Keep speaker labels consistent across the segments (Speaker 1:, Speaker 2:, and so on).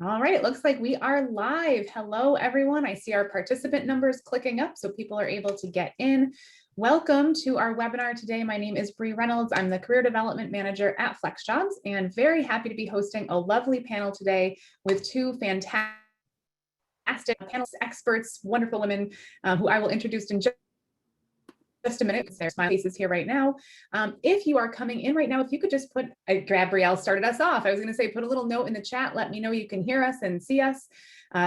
Speaker 1: All right, it looks like we are live. Hello, everyone. I see our participant numbers clicking up so people are able to get in. Welcome to our webinar today. My name is Bree Reynolds. I'm the Career Development Manager at FlexJobs and very happy to be hosting a lovely panel today with two fantastic panel experts, wonderful women who I will introduce in just a minute. There's my faces here right now. If you are coming in right now, if you could just put, Gabrielle started us off. I was going to say, put a little note in the chat. Let me know you can hear us and see us.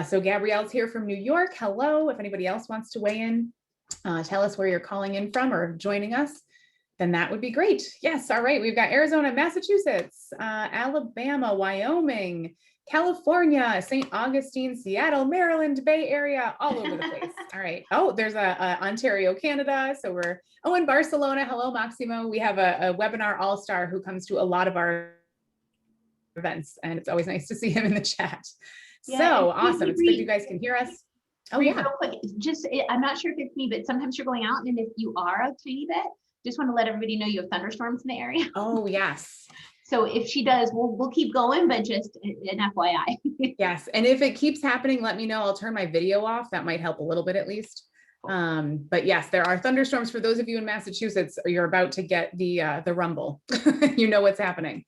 Speaker 1: So Gabrielle's here from New York. Hello. If anybody else wants to weigh in, tell us where you're calling in from or joining us, then that would be great. Yes. All right. We've got Arizona, Massachusetts, Alabama, Wyoming, California, St. Augustine, Seattle, Maryland, Bay Area, all over the place. All right. Oh, there's a Ontario, Canada. So we're, in Barcelona. Hello, Maximo. We have a webinar all-star who comes to a lot of our events, and it's always nice to see him in the chat. Yeah, so awesome. It's good you guys can hear us. Oh, yeah.
Speaker 2: Real quick, just, I'm not sure if it's me, but sometimes you're going out, and if you are a tiny bit, just want to let everybody know you have thunderstorms in the area.
Speaker 1: Oh, yes.
Speaker 2: So if she does, we'll keep going, but just an FYI.
Speaker 1: Yes, and if it keeps happening, let me know. I'll turn my video off. That might help a little bit at least. But yes, there are thunderstorms. For those of you in Massachusetts, you're about to get the rumble. You know what's happening.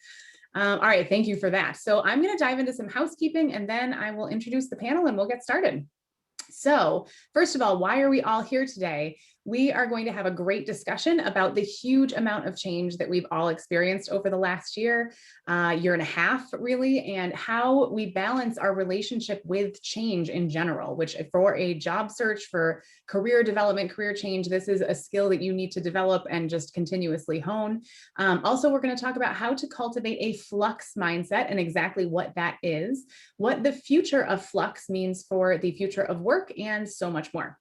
Speaker 1: All right, thank you for that. So I'm going to dive into some housekeeping, and then I will introduce the panel and we'll get started. So first of all, why are we all here today? We are going to have a great discussion about the huge amount of change that we've all experienced over the last year and a half, really, and how we balance our relationship with change in general, which for a job search, for career development, career change, this is a skill that you need to develop and just continuously hone. Also, we're going to talk about how to cultivate a flux mindset and exactly what that is, what the future of flux means for the future of work, and so much more.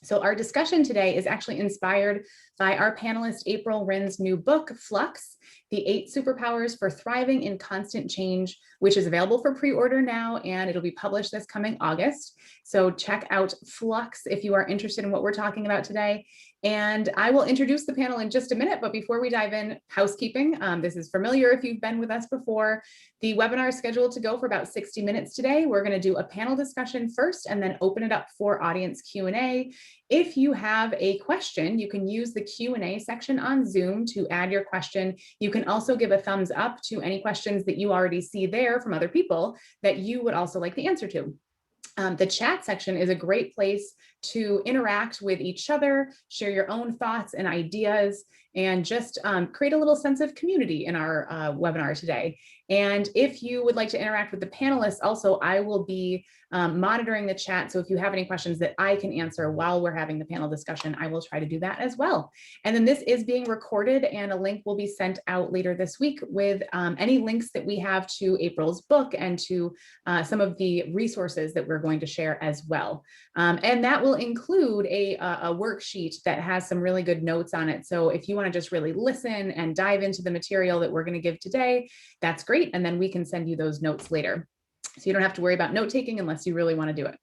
Speaker 1: So our discussion today is actually inspired by our panelist April Wren's new book, Flux, The 8 Superpowers for Thriving in Constant Change, which is available for pre-order now, and it'll be published this coming August. So check out Flux if you are interested in what we're talking about today. And I will introduce the panel in just a minute, but before we dive in, housekeeping. This is familiar if you've been with us before. The webinar is scheduled to go for about 60 minutes today. We're going to do a panel discussion first and then open it up for audience Q&A. If you have a question, you can use the Q&A section on Zoom to add your question. You can also give a thumbs up to any questions that you already see there from other people that you would also like the answer to. The chat section is a great place to interact with each other, share your own thoughts and ideas, and just create a little sense of community in our webinar today. And if you would like to interact with the panelists, also, I will be monitoring the chat. So if you have any questions that I can answer while we're having the panel discussion, I will try to do that as well. And then this is being recorded, and a link will be sent out later this week with any links that we have to April's book and to some of the resources that we're going to share as well. And that will include a worksheet that has some really good notes on it. So if you want to just really listen and dive into the material that we're going to give today, that's great. And then we can send you those notes later. So you don't have to worry about note taking unless you really want to do it.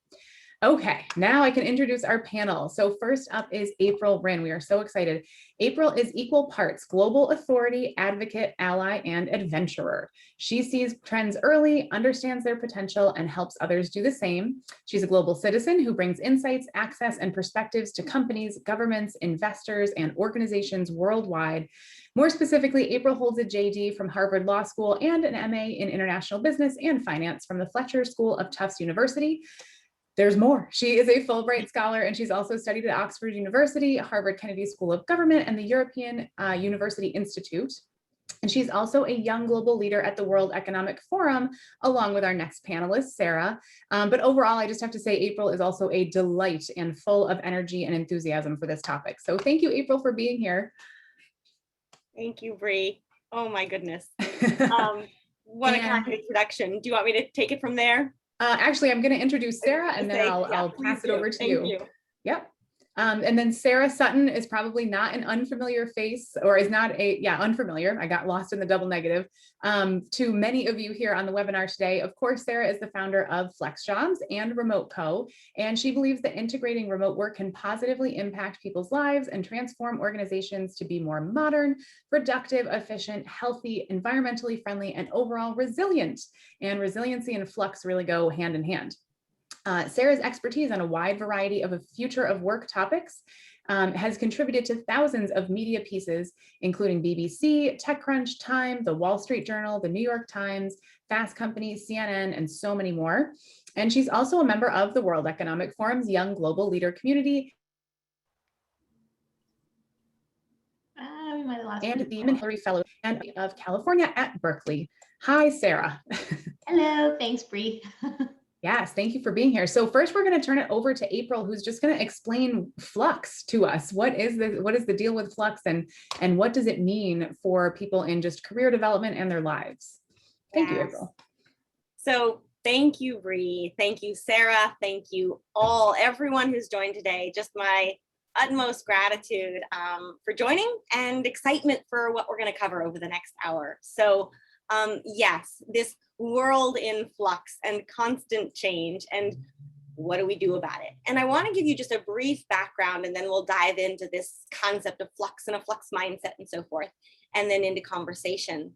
Speaker 1: Okay, now I can introduce our panel. So first up is April Wren. We are so excited. April is equal parts global authority, advocate, ally, and adventurer. She sees trends early, understands their potential, and helps others do the same. She's a global citizen who brings insights, access, and perspectives to companies, governments, investors, and organizations worldwide. More specifically, April holds a JD from Harvard Law School and an MA in International Business and Finance from the Fletcher School of Tufts University. There's more. She is a Fulbright scholar, and she's also studied at Oxford University, Harvard Kennedy School of Government, and the European University Institute. And she's also a young global leader at the World Economic Forum, along with our next panelist, Sarah. But overall, I just have to say April is also a delight and full of energy and enthusiasm for this topic. So thank you, April, for being here.
Speaker 3: Thank you, Bree. Oh my goodness. What a kind introduction. Do you want me to take it from there?
Speaker 1: Actually, I'm going to introduce Sarah, and then I'll pass it over to you.
Speaker 3: Thank you.
Speaker 1: Yep. And then Sara Sutton is probably not an unfamiliar face, or is not unfamiliar. I got lost in the double negative to many of you here on the webinar today. Of course, Sara is the founder of FlexJobs and Remote Co. And she believes that integrating remote work can positively impact people's lives and transform organizations to be more modern, productive, efficient, healthy, environmentally friendly, and overall resilient. And resiliency and flux really go hand in hand. Sara's expertise on a wide variety of future of work topics has contributed to thousands of media pieces, including BBC, TechCrunch, Time, The Wall Street Journal, The New York Times, Fast Company, CNN, and so many more. And she's also a member of the World Economic Forum's Young Global Leader Community and the Hillary Fellow of California at Berkeley. Hi, Sara.
Speaker 2: Hello, thanks, Bree.
Speaker 1: Yes, thank you for being here. So first, we're going to turn it over to April, who's just going to explain Flux to us. What is the deal with Flux, and what does it mean for people in just career development and their lives? Thank you, April.
Speaker 3: So thank you, Bree. Thank you, Sara. Thank you everyone who's joined today. Just my utmost gratitude for joining and excitement for what we're going to cover over the next hour. So yes, this world in flux and constant change, and what do we do about it? And I want to give you just a brief background, and then we'll dive into this concept of flux and a flux mindset and so forth, and then into conversation.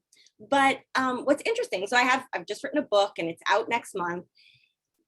Speaker 3: But what's interesting, so I've just written a book and it's out next month,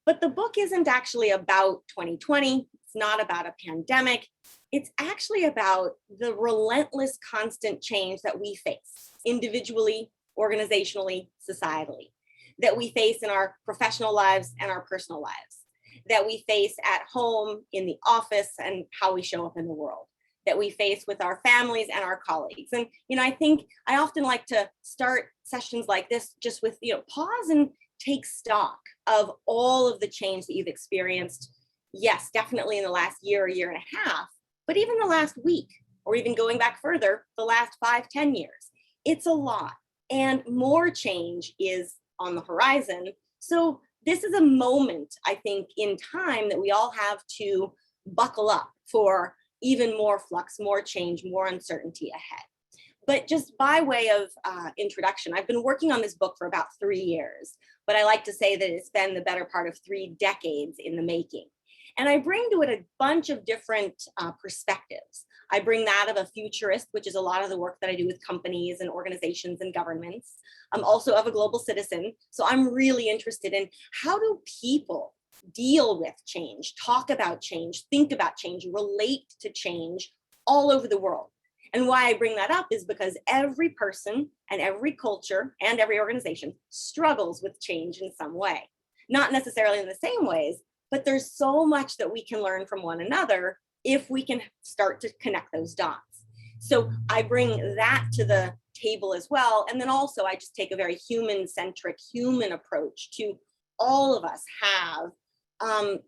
Speaker 3: but the book isn't actually about 2020. It's not about a pandemic. It's actually about the relentless constant change that we face individually, organizationally, societally, that we face in our professional lives and our personal lives, that we face at home, in the office, and how we show up in the world, that we face with our families and our colleagues. And, I think I often like to start sessions like this just with, pause and take stock of all of the change that you've experienced. Yes, definitely in the last year and a half, but even the last week, or even going back further, the last 5-10 years. It's a lot, and more change is on the horizon. So this is a moment, I think, in time that we all have to buckle up for even more flux, more change, more uncertainty ahead. But just by way of introduction, I've been working on this book for about 3 years, but I like to say that it's been the better part of 3 decades in the making. And I bring to it a bunch of different perspectives. I bring that of a futurist, which is a lot of the work that I do with companies and organizations and governments. I'm also of a global citizen. So I'm really interested in how do people deal with change, talk about change, think about change, relate to change all over the world. And why I bring that up is because every person and every culture and every organization struggles with change in some way. Not necessarily in the same ways, but there's so much that we can learn from one another if we can start to connect those dots. So I bring that to the table as well. And then also I just take a very human-centric, human approach to all of us have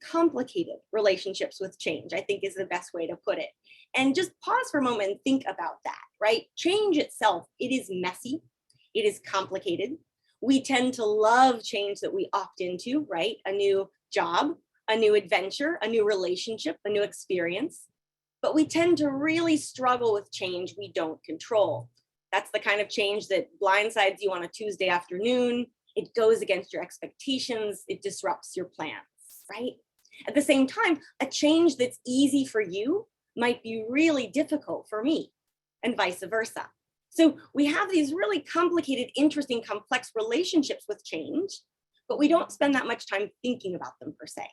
Speaker 3: complicated relationships with change, I think is the best way to put it. And just pause for a moment and think about that, right? Change itself, it is messy, it is complicated. We tend to love change that we opt into, right? A new job, a new adventure, a new relationship, a new experience. But we tend to really struggle with change we don't control. That's the kind of change that blindsides you on a Tuesday afternoon. It goes against your expectations. It disrupts your plans, right? At the same time, a change that's easy for you might be really difficult for me, and vice versa. So we have these really complicated, interesting, complex relationships with change, but we don't spend that much time thinking about them per se.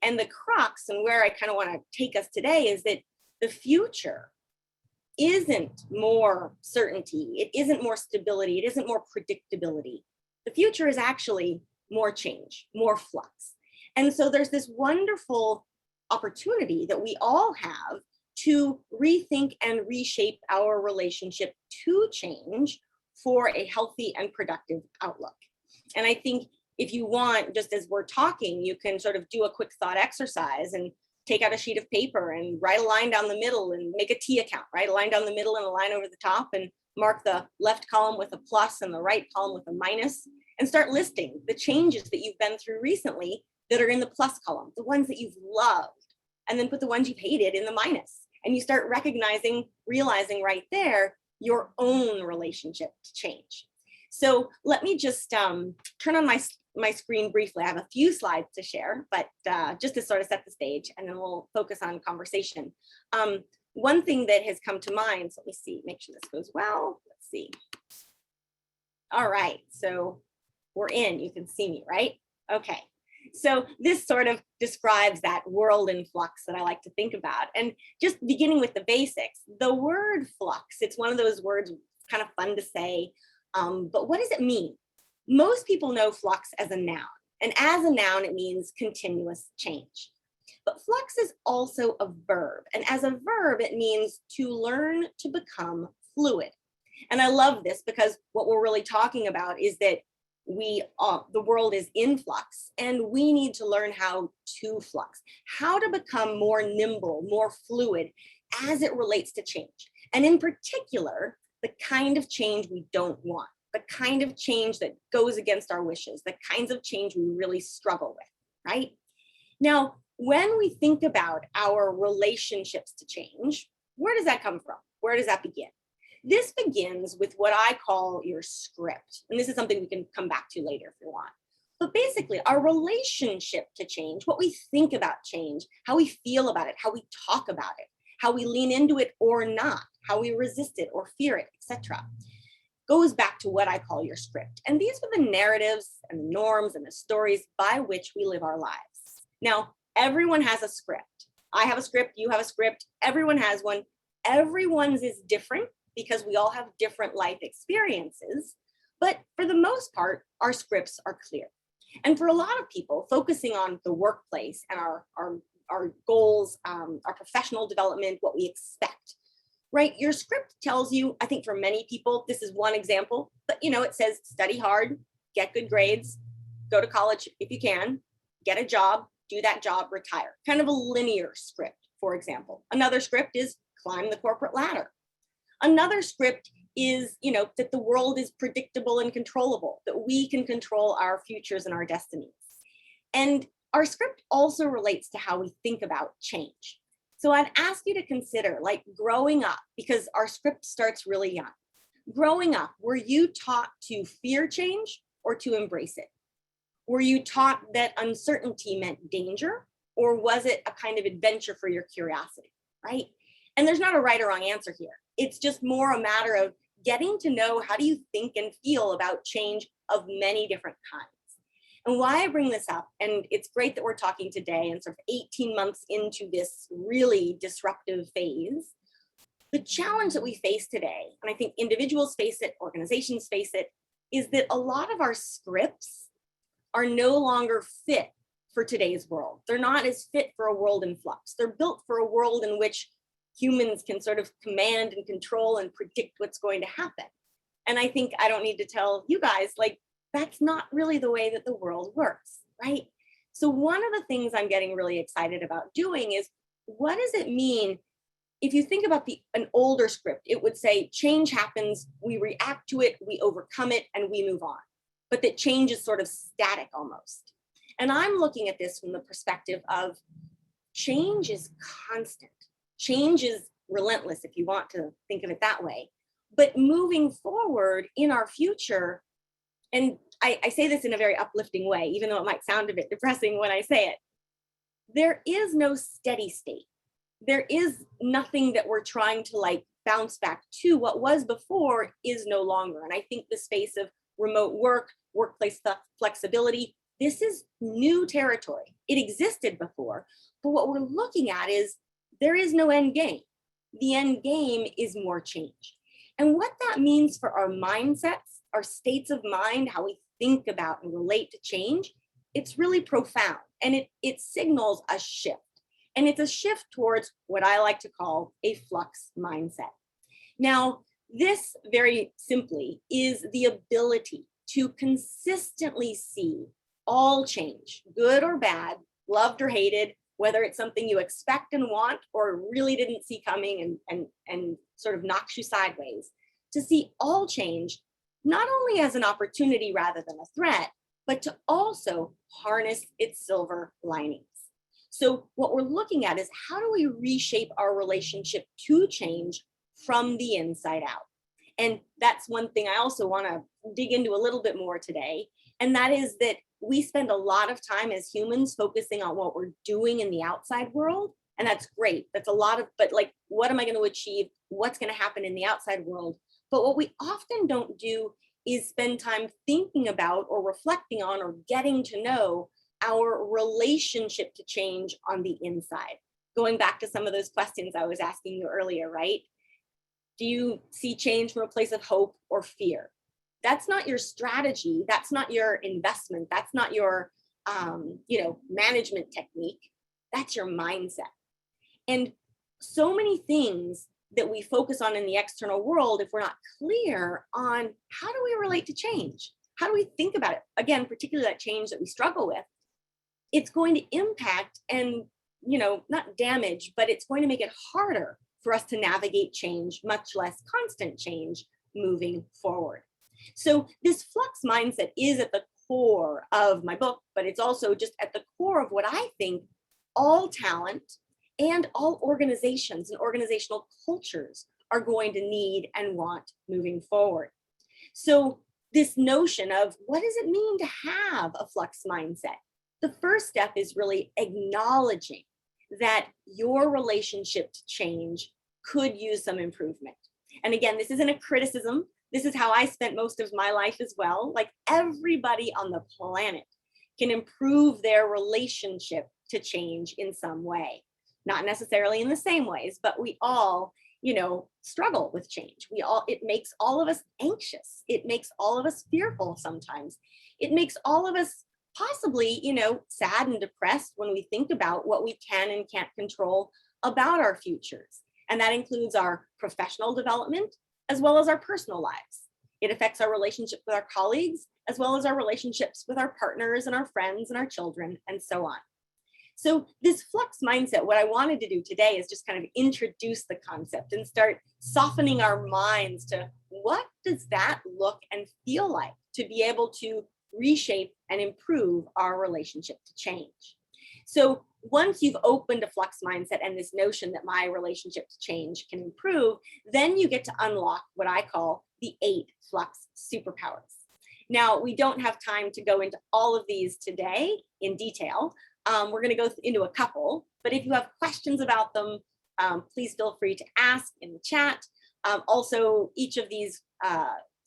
Speaker 3: And the crux, and where I kind of want to take us today, is that the future isn't more certainty, it isn't more stability, it isn't more predictability. The future is actually more change, more flux. And so there's this wonderful opportunity that we all have to rethink and reshape our relationship to change for a healthy and productive outlook. And I think if you want, just as we're talking, you can sort of do a quick thought exercise and take out a sheet of paper and write a line down the middle and make a T account, right? A line down the middle and a line over the top, and mark the left column with a plus and the right column with a minus, and start listing the changes that you've been through recently that are in the plus column, the ones that you've loved, and then put the ones you've hated in the minus. And you start realizing right there your own relationship to change. So let me just turn on my screen briefly. I have a few slides to share, but just to sort of set the stage, and then we'll focus on conversation. One thing that has come to mind, so let me see, make sure this goes well. Let's see. All right, so we're in, you can see me, right? Okay, so this sort of describes that world in flux that I like to think about. And just beginning with the basics, the word flux, it's one of those words kind of fun to say, but what does it mean? Most people know flux as a noun, and as a noun, it means continuous change. But flux is also a verb, and as a verb, it means to learn to become fluid. And I love this because what we're really talking about is that the world is in flux, and we need to learn how to flux, how to become more nimble, more fluid as it relates to change. And in particular, the kind of change we don't want, the kind of change that goes against our wishes, the kinds of change we really struggle with, right? Now, when we think about our relationships to change, where does that come from? Where does that begin? This begins with what I call your script. And this is something we can come back to later if you want. But basically, our relationship to change, what we think about change, how we feel about it, how we talk about it, how we lean into it or not, how we resist it or fear it, etc., goes back to what I call your script. And these are the narratives and the norms and the stories by which we live our lives. Now, everyone has a script. I have a script, you have a script, everyone has one. Everyone's is different because we all have different life experiences. But for the most part, our scripts are clear. And for a lot of people, focusing on the workplace and our goals, our professional development, what we expect, right? Your script tells you, I think for many people, this is one example, but it says study hard, get good grades, go to college if you can, get a job, do that job, retire. Kind of a linear script, for example. Another script is climb the corporate ladder. Another script is, that the world is predictable and controllable, that we can control our futures and our destinies. And our script also relates to how we think about change. So I'd ask you to consider, like, growing up, because our script starts really young. Growing up, were you taught to fear change or to embrace it? Were you taught that uncertainty meant danger, or was it a kind of adventure for your curiosity, right? And there's not a right or wrong answer here. It's just more a matter of getting to know, how do you think and feel about change of many different kinds? And why I bring this up, and it's great that we're talking today and sort of 18 months into this really disruptive phase, the challenge that we face today, and I think individuals face it, organizations face it, is that a lot of our scripts are no longer fit for today's world. They're not as fit for a world in flux. They're built for a world in which humans can sort of command and control and predict what's going to happen. And I think I don't need to tell you guys, like, that's not really the way that the world works, right? So one of the things I'm getting really excited about doing is, what does it mean if you think about an older script? It would say change happens, we react to it, we overcome it, and we move on. But that change is sort of static almost. And I'm looking at this from the perspective of change is constant. Change is relentless, if you want to think of it that way. But moving forward in our future, and I say this in a very uplifting way, even though it might sound a bit depressing when I say it, there is no steady state. There is nothing that we're trying to like bounce back to. What was before is no longer. And I think the space of remote work, workplace flexibility, this is new territory. It existed before, but what we're looking at is there is no end game. The end game is more change. And what that means for our mindsets, our states of mind, how we think about and relate to change, it's really profound. And it signals a shift. And it's a shift towards what I like to call a flux mindset. Now, this very simply is the ability to consistently see all change, good or bad, loved or hated, whether it's something you expect and want or really didn't see coming and sort of knocks you sideways, to see all change not only as an opportunity rather than a threat, but to also harness its silver linings. So what we're looking at is how do we reshape our relationship to change from the inside out? And that's one thing I also want to dig into a little bit more today. And that is that we spend a lot of time as humans focusing on what we're doing in the outside world. And that's great. That's a lot of, but like, what am I going to achieve? What's going to happen in the outside world? But what we often don't do is spend time thinking about or reflecting on or getting to know our relationship to change on the inside. Going back to some of those questions I was asking you earlier, right? Do you see change from a place of hope or fear? That's not your strategy. That's not your investment. That's not your, management technique. That's your mindset. And so many things that we focus on in the external world, if we're not clear on how do we relate to change? How do we think about it? Again, particularly that change that we struggle with, it's going to impact and, not damage, but it's going to make it harder for us to navigate change, much less constant change moving forward. So this flux mindset is at the core of my book, but it's also just at the core of what I think all talent and all organizations and organizational cultures are going to need and want moving forward. So this notion of what does it mean to have a flux mindset? The first step is really acknowledging that your relationship to change could use some improvement. And again, this isn't a criticism. This is how I spent most of my life as well. Like everybody on the planet can improve their relationship to change in some way. Not necessarily in the same ways, but we all, struggle with change. It makes all of us anxious. It makes all of us fearful sometimes. It makes all of us possibly, sad and depressed when we think about what we can and can't control about our futures. And that includes our professional development as well as our personal lives. It affects our relationship with our colleagues, as well as our relationships with our partners and our friends and our children, and so on. So this flux mindset, what I wanted to do today is just kind of introduce the concept and start softening our minds to what does that look and feel like to be able to reshape and improve our relationship to change. So once you've opened a flux mindset and this notion that my relationship to change can improve, then you get to unlock what I call the 8 flux superpowers. Now, we don't have time to go into all of these today in detail. We're going to go into a couple, but if you have questions about them, please feel free to ask in the chat. Also, each of these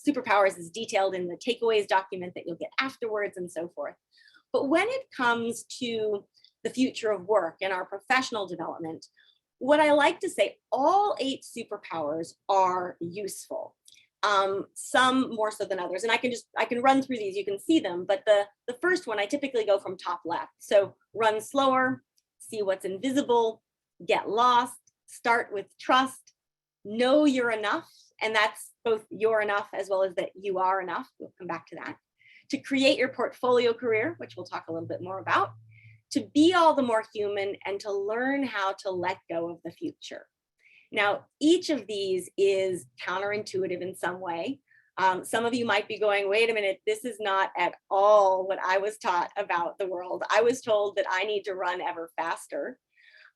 Speaker 3: superpowers is detailed in the takeaways document that you'll get afterwards and so forth. But when it comes to the future of work and our professional development, what I like to say, all 8 superpowers are useful. Some more so than others. And I can run through these, you can see them, but the first one, I typically go from top left. So run slower, see what's invisible, get lost, start with trust, know you're enough. And that's both you're enough as well as that you are enough. We'll come back to that. To create your portfolio career, which we'll talk a little bit more about, to be all the more human, and to learn how to let go of the future. Now, each of these is counterintuitive in some way. Some of you might be going, wait a minute, this is not at all what I was taught about the world. I was told that I need to run ever faster.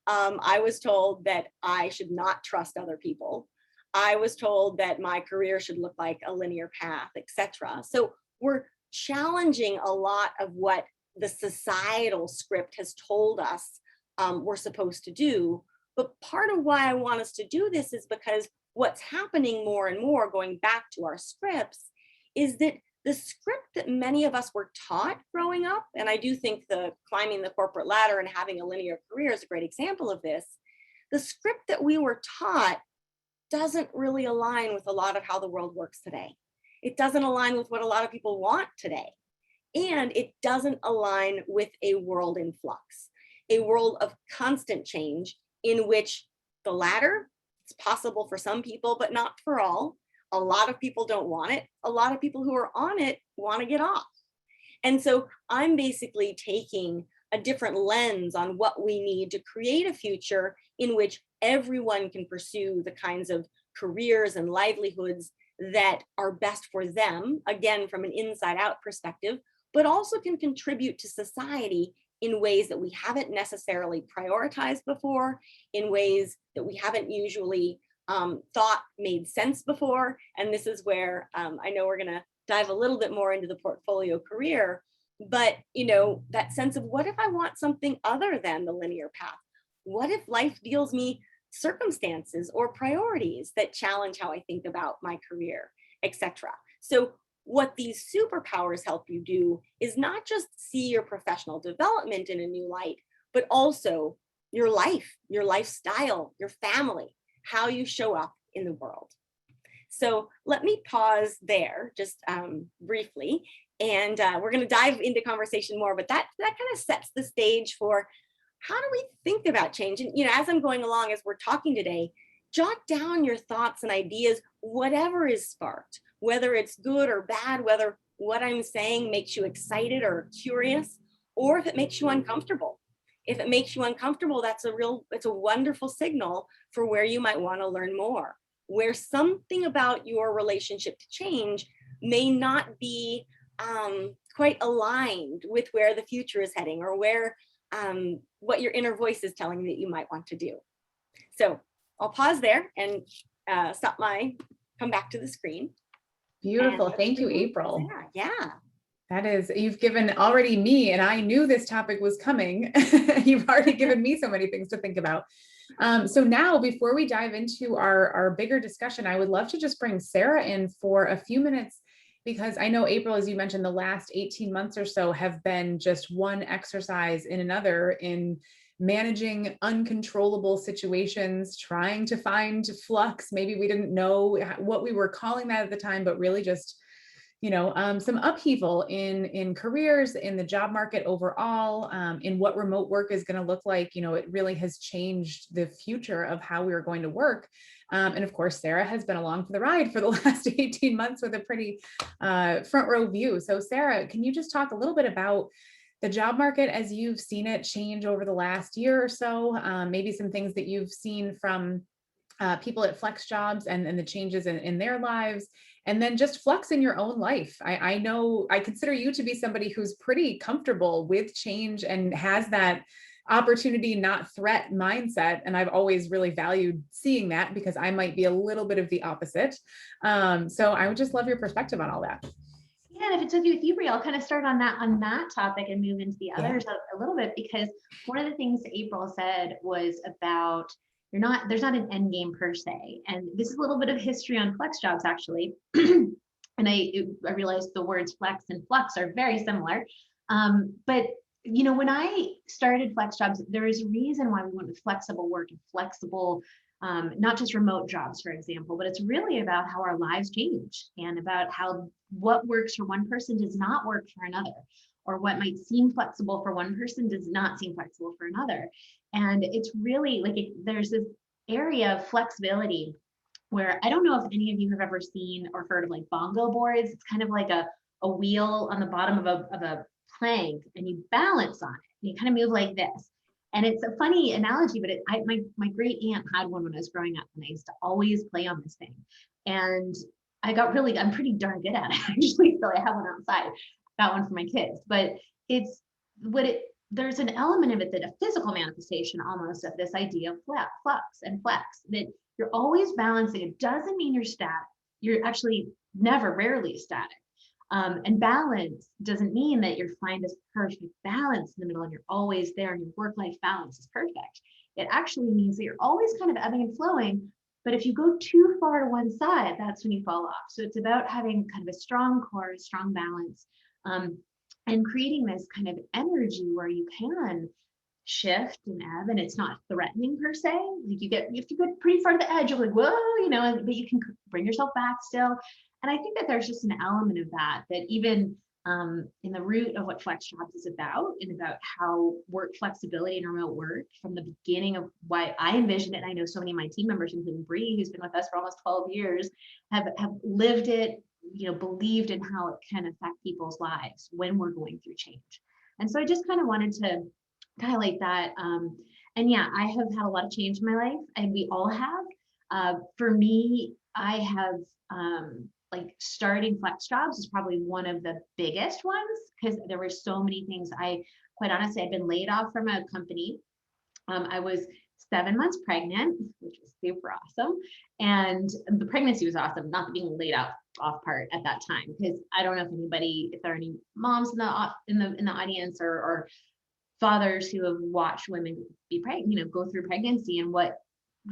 Speaker 3: I was told that I should not trust other people. I was told that my career should look like a linear path, etc. So we're challenging a lot of what the societal script has told us we're supposed to do. But part of why I want us to do this is because what's happening more and more, going back to our scripts, is that the script that many of us were taught growing up, and I do think the climbing the corporate ladder and having a linear career is a great example of this, the script that we were taught doesn't really align with a lot of how the world works today. It doesn't align with what a lot of people want today. And it doesn't align with a world in flux, a world of constant change in which the latter, it's possible for some people, but not for all. A lot of people don't want it. A lot of people who are on it want to get off. And so I'm basically taking a different lens on what we need to create a future in which everyone can pursue the kinds of careers and livelihoods that are best for them, again, from an inside out perspective, but also can contribute to society in ways that we haven't necessarily prioritized before, in ways that we haven't usually thought made sense before. And this is where I know we're going to dive a little bit more into the portfolio career, but that sense of, what if I want something other than the linear path? What if life deals me circumstances or priorities that challenge how I think about my career, etc. So what these superpowers help you do is not just see your professional development in a new light, but also your life, your lifestyle, your family, how you show up in the world. So let me pause there just briefly, and we're going to dive into conversation more, but that kind of sets the stage for how do we think about change? And as I'm going along, as we're talking today, jot down your thoughts and ideas, whatever is sparked, whether it's good or bad, whether what I'm saying makes you excited or curious, or if it makes you uncomfortable. If it makes you uncomfortable, it's a wonderful signal for where you might want to learn more, where something about your relationship to change may not be quite aligned with where the future is heading, or where what your inner voice is telling you that you might want to do. So I'll pause there and come back to the screen.
Speaker 1: Beautiful. Thank you, April.
Speaker 3: Yeah.
Speaker 1: That is, you've given already me, and I knew this topic was coming. You've already given me so many things to think about. So now, before we dive into our bigger discussion, I would love to just bring Sara in for a few minutes, because I know, April, as you mentioned, the last 18 months or so have been just one exercise in another in managing uncontrollable situations, trying to find flux. Maybe we didn't know what we were calling that at the time, but really just some upheaval in careers, in the job market overall, in what remote work is going to look like. It really has changed the future of how we are going to work. And of course, Sara has been along for the ride for the last 18 months with a pretty front row view. So Sara, can you just talk a little bit about the job market as you've seen it change over the last year or so? Maybe some things that you've seen from people at FlexJobs and the changes in their lives, and then just flux in your own life. I know I consider you to be somebody who's pretty comfortable with change and has that opportunity, not threat mindset. And I've always really valued seeing that, because I might be a little bit of the opposite. So I would just love your perspective on all that.
Speaker 2: Yeah, and if it's okay with you, Brie, I'll kind of start on that topic and move into the others a little bit, because one of the things April said was about there's not an end game per se. And this is a little bit of history on FlexJobs, actually. And I realized the words flex and flux are very similar. But when I started FlexJobs, there is a reason why we went with flexible work and flexible, not just remote jobs, for example, but it's really about how our lives change, and about how what works for one person does not work for another, or what might seem flexible for one person does not seem flexible for another. And it's really like there's this area of flexibility where I don't know if any of you have ever seen or heard of like bongo boards. It's kind of like a wheel on the bottom of a plank, and you balance on it. And you kind of move like this. And it's a funny analogy, but my great aunt had one when I was growing up, and I used to always play on this thing. And I'm pretty darn good at it, actually. So I have one outside. Got one for my kids, but there's an element of it, that a physical manifestation almost of this idea of flux and flex, that you're always balancing. It doesn't mean you're static. You're actually rarely static. And balance doesn't mean that you're finding this perfect balance in the middle and you're always there and your work-life balance is perfect. It actually means that you're always kind of ebbing and flowing. But if you go too far to one side, that's when you fall off. So it's about having kind of a strong core, a strong balance, and creating this kind of energy where you can shift and ebb, and it's not threatening per se. Like if you get pretty far to the edge, you're like, whoa, but you can bring yourself back still. And I think that there's just an element of that even in the root of what FlexJobs is about, and about how work flexibility and remote work from the beginning of why I envisioned it. And I know so many of my team members, including Bree, who's been with us for almost 12 years, have lived it, believed in how it can affect people's lives when we're going through change. And so I just kind of wanted to highlight that. And yeah, I have had a lot of change in my life, and we all have. For me, I have like starting FlexJobs is probably one of the biggest ones, because there were so many things. Quite honestly, I'd been laid off from a company. I was 7 months pregnant, which was super awesome. And the pregnancy was awesome, not the being laid off part at that time, because I don't know if there are any moms in the audience, or fathers who have watched women be pregnant, go through pregnancy and what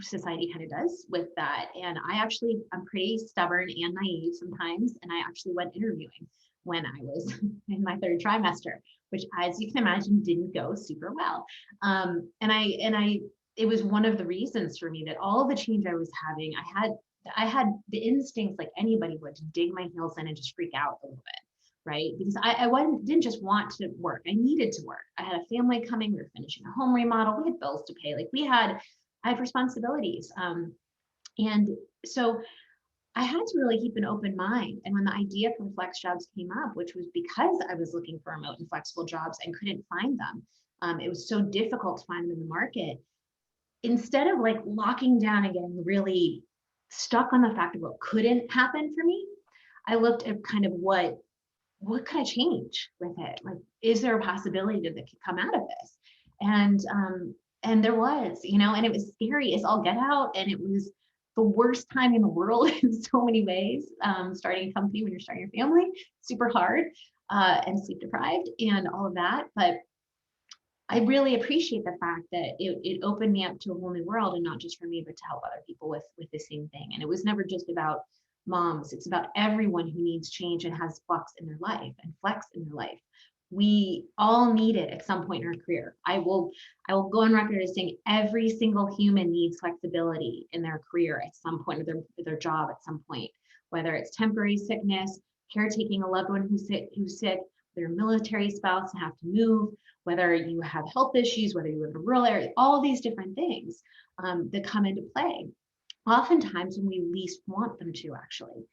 Speaker 2: society kind of does with that. And I'm pretty stubborn and naive sometimes. And I actually went interviewing when I was in my 3rd trimester, which, as you can imagine, didn't go super well. It was one of the reasons for me that all of the change I was having, I had the instincts, like anybody would, to dig my heels in and just freak out a little bit. Right? Because I didn't just want to work. I needed to work. I had a family coming. We were finishing a home remodel. We had bills to pay. Like I had responsibilities. And so I had to really keep an open mind. And when the idea for FlexJobs came up, which was because I was looking for remote and flexible jobs and couldn't find them, it was so difficult to find them in the market. Instead of like locking down and getting really stuck on the fact of what couldn't happen for me, I looked at kind of what could I change with it? Like, is there a possibility that could come out of this? And there was, and it was scary as all get out. And it was the worst time in the world in so many ways. Starting a company when you're starting your family, super hard, and sleep deprived and all of that. But I really appreciate the fact that it opened me up to a whole new world, and not just for me, but to help other people with the same thing. And it was never just about moms. It's about everyone who needs change and has flux in their life and flex in their life. We all need it at some point in our career. I will go on record as saying every single human needs flexibility in their career at some point, or their job at some point, whether it's temporary sickness, caretaking a loved one who's sick, whether you're a military spouse and have to move, whether you have health issues, whether you live in a rural area, all these different things that come into play. Oftentimes when we least want them to, actually.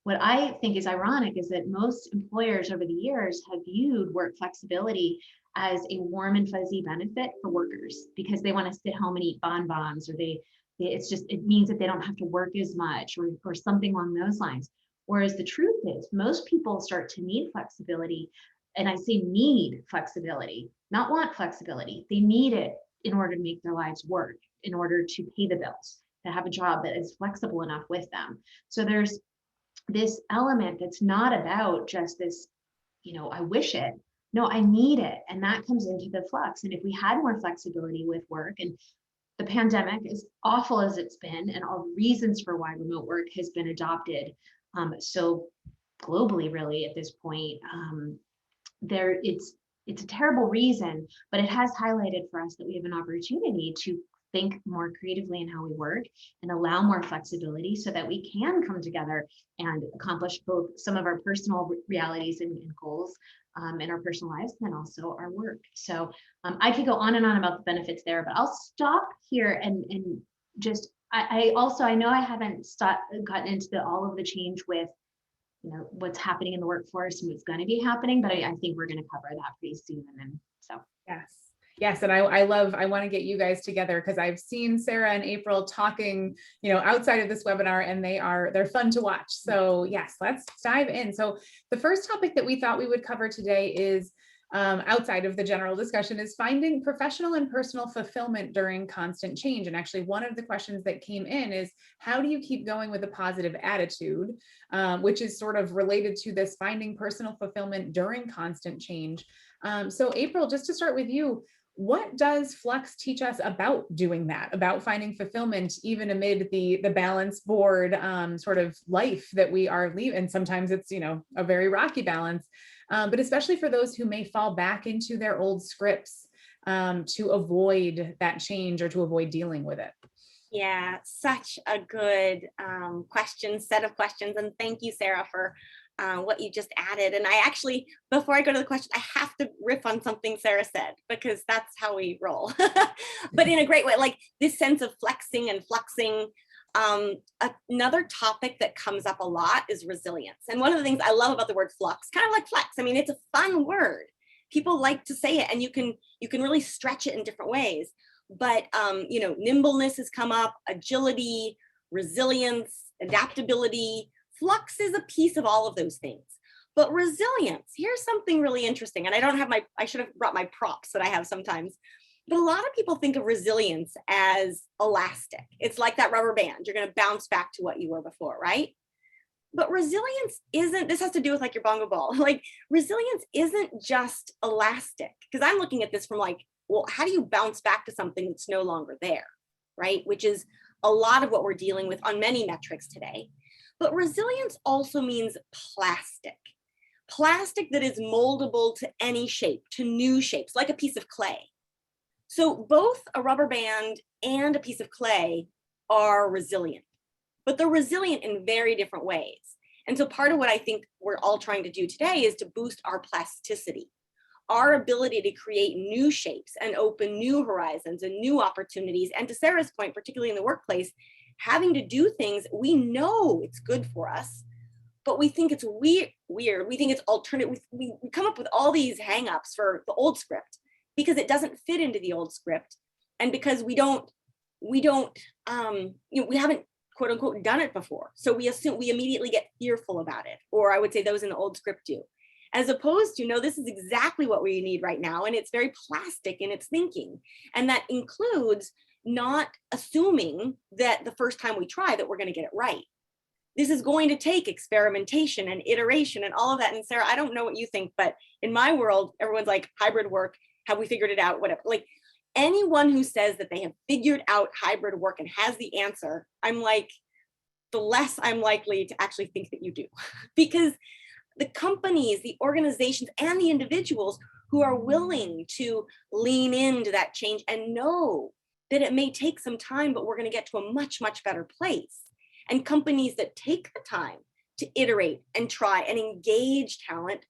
Speaker 2: What I think is ironic is that most employers over the years have viewed work flexibility as a warm and fuzzy benefit for workers, because they want to sit home and eat bonbons, or it means that they don't have to work as much, or something along those lines. Whereas the truth is, most people start to need flexibility, and I say need flexibility, not want flexibility. They need it in order to make their lives work, in order to pay the bills, to have a job that is flexible enough with them. So there's this element that's not about just this, I wish it. No, I need it. And that comes into the flux. And if we had more flexibility with work, and the pandemic, as awful as it's been, and all the reasons for why remote work has been adopted so globally, really, at this point, it's a terrible reason, but it has highlighted for us that we have an opportunity to think more creatively in how we work and allow more flexibility, so that we can come together and accomplish both some of our personal realities and goals in our personal lives, and also our work. So I could go on and on about the benefits there, but I'll stop here and just, I know I haven't gotten into all of the change with what's happening in the workforce and what's going to be happening, but I think we're going to cover that pretty soon. And so
Speaker 1: Yes. And I want to get you guys together, because I've seen Sara and April talking, outside of this webinar, and they're fun to watch. So yes, let's dive in. So the first topic that we thought we would cover today is, outside of the general discussion, is finding professional and personal fulfillment during constant change. And actually, one of the questions that came in is, how do you keep going with a positive attitude, which is sort of related to this finding personal fulfillment during constant change. So April, just to start with you, what does Flux teach us about doing that, about finding fulfillment even amid the balance board sort of life that we are leaving? And sometimes it's, a very rocky balance, but especially for those who may fall back into their old scripts to avoid that change or to avoid dealing with it.
Speaker 3: Yeah, such a good set of questions. And thank you, Sara, for what you just added. And I actually, before I go to the question, I have to riff on something Sara said, because that's how we roll, but in a great way, like this sense of flexing and fluxing. Another topic that comes up a lot is resilience. And one of the things I love about the word flux, kind of like flex, I mean, it's a fun word. People like to say it, and you can really stretch it in different ways. But, nimbleness has come up, agility, resilience, adaptability, Flux is a piece of all of those things. But resilience, here's something really interesting. And I don't have I should have brought my props that I have sometimes. But a lot of people think of resilience as elastic. It's like that rubber band. You're going to bounce back to what you were before, right? But resilience isn't, this has to do with like your bongo ball. Like resilience isn't just elastic, because I'm looking at this from like, well, how do you bounce back to something that's no longer there, right? Which is a lot of what we're dealing with on many metrics today. But resilience also means plastic. Plastic that is moldable to any shape, to new shapes, like a piece of clay. So both a rubber band and a piece of clay are resilient, but they're resilient in very different ways. And so part of what I think we're all trying to do today is to boost our plasticity, our ability to create new shapes and open new horizons and new opportunities. And to Sarah's point, particularly in the workplace, having to do things we know it's good for us, but we think it's weird. We think it's alternative. We come up with all these hangups for the old script because it doesn't fit into the old script, and because we haven't quote unquote done it before. So we immediately get fearful about it, or I would say those in the old script do, as opposed to, no, this is exactly what we need right now, and it's very plastic in its thinking, and that includes not assuming that the first time we try that we're going to get it right. This is going to take experimentation and iteration and all of that. And Sarah, I don't know what you think, but in my world, everyone's like, hybrid work, have we figured it out? Whatever. Like anyone who says that they have figured out hybrid work and has the answer, I'm like, the less I'm likely to actually think that you do. Because the companies, the organizations, and the individuals who are willing to lean into that change and know that it may take some time, but we're going to get to a much, much better place. And companies that take the time to iterate and try and engage talent,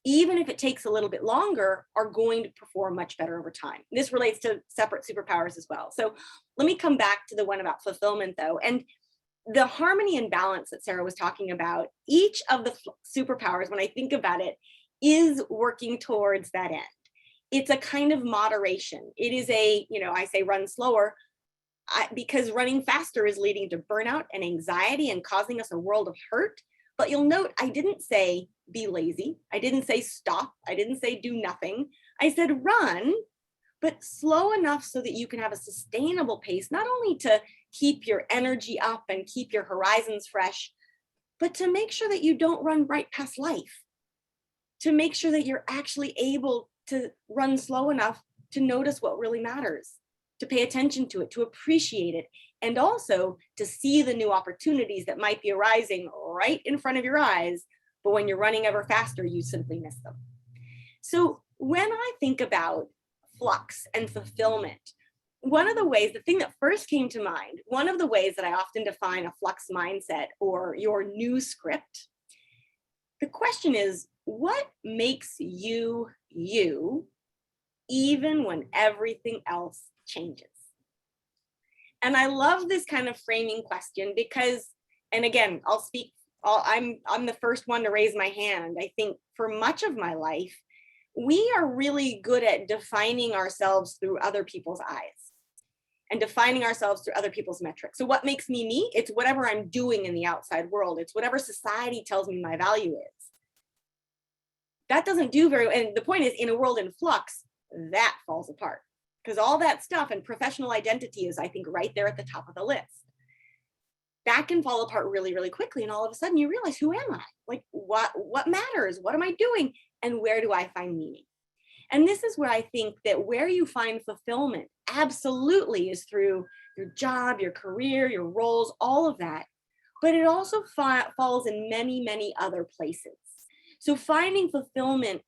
Speaker 3: even if it takes a little bit longer, are going to perform much better over time. This relates to separate superpowers as well. So let me come back to the one about fulfillment though. And the harmony and balance that Sarah was talking about, each of the superpowers, when I think about it, is working towards that end. It's a kind of moderation. It is a, I say run slower, because running faster is leading to burnout and anxiety and causing us a world of hurt. But you'll note, I didn't say be lazy. I didn't say stop. I didn't say do nothing. I said run, but slow enough so that you can have a sustainable pace, not only to keep your energy up and keep your horizons fresh, but to make sure that you don't run right past life, to make sure that you're actually able to run slow enough to notice what really matters, to pay attention to it, to appreciate it, and also to see the new opportunities that might be arising right in front of your eyes, but when you're running ever faster, you simply miss them. So when I think about flux and fulfillment, one of the ways, the thing that first came to mind, one of the ways that I often define a flux mindset or your new script, the question is, what makes you, you, even when everything else changes? And I love this kind of framing question because, and again, I'm the first one to raise my hand. I think for much of my life, we are really good at defining ourselves through other people's eyes and defining ourselves through other people's metrics. So what makes me me? It's whatever I'm doing in the outside world. It's whatever society tells me my value is. That doesn't do very well. And the point is, in a world in flux, that falls apart. Because all that stuff and professional identity is, I think, right there at the top of the list. That can fall apart really, really quickly. And all of a sudden you realize, who am I? Like, what matters? What am I doing? And where do I find meaning? And this is where I think that where you find fulfillment absolutely is through your job, your career, your roles, all of that. But it also falls in many, many other places. So finding fulfillment,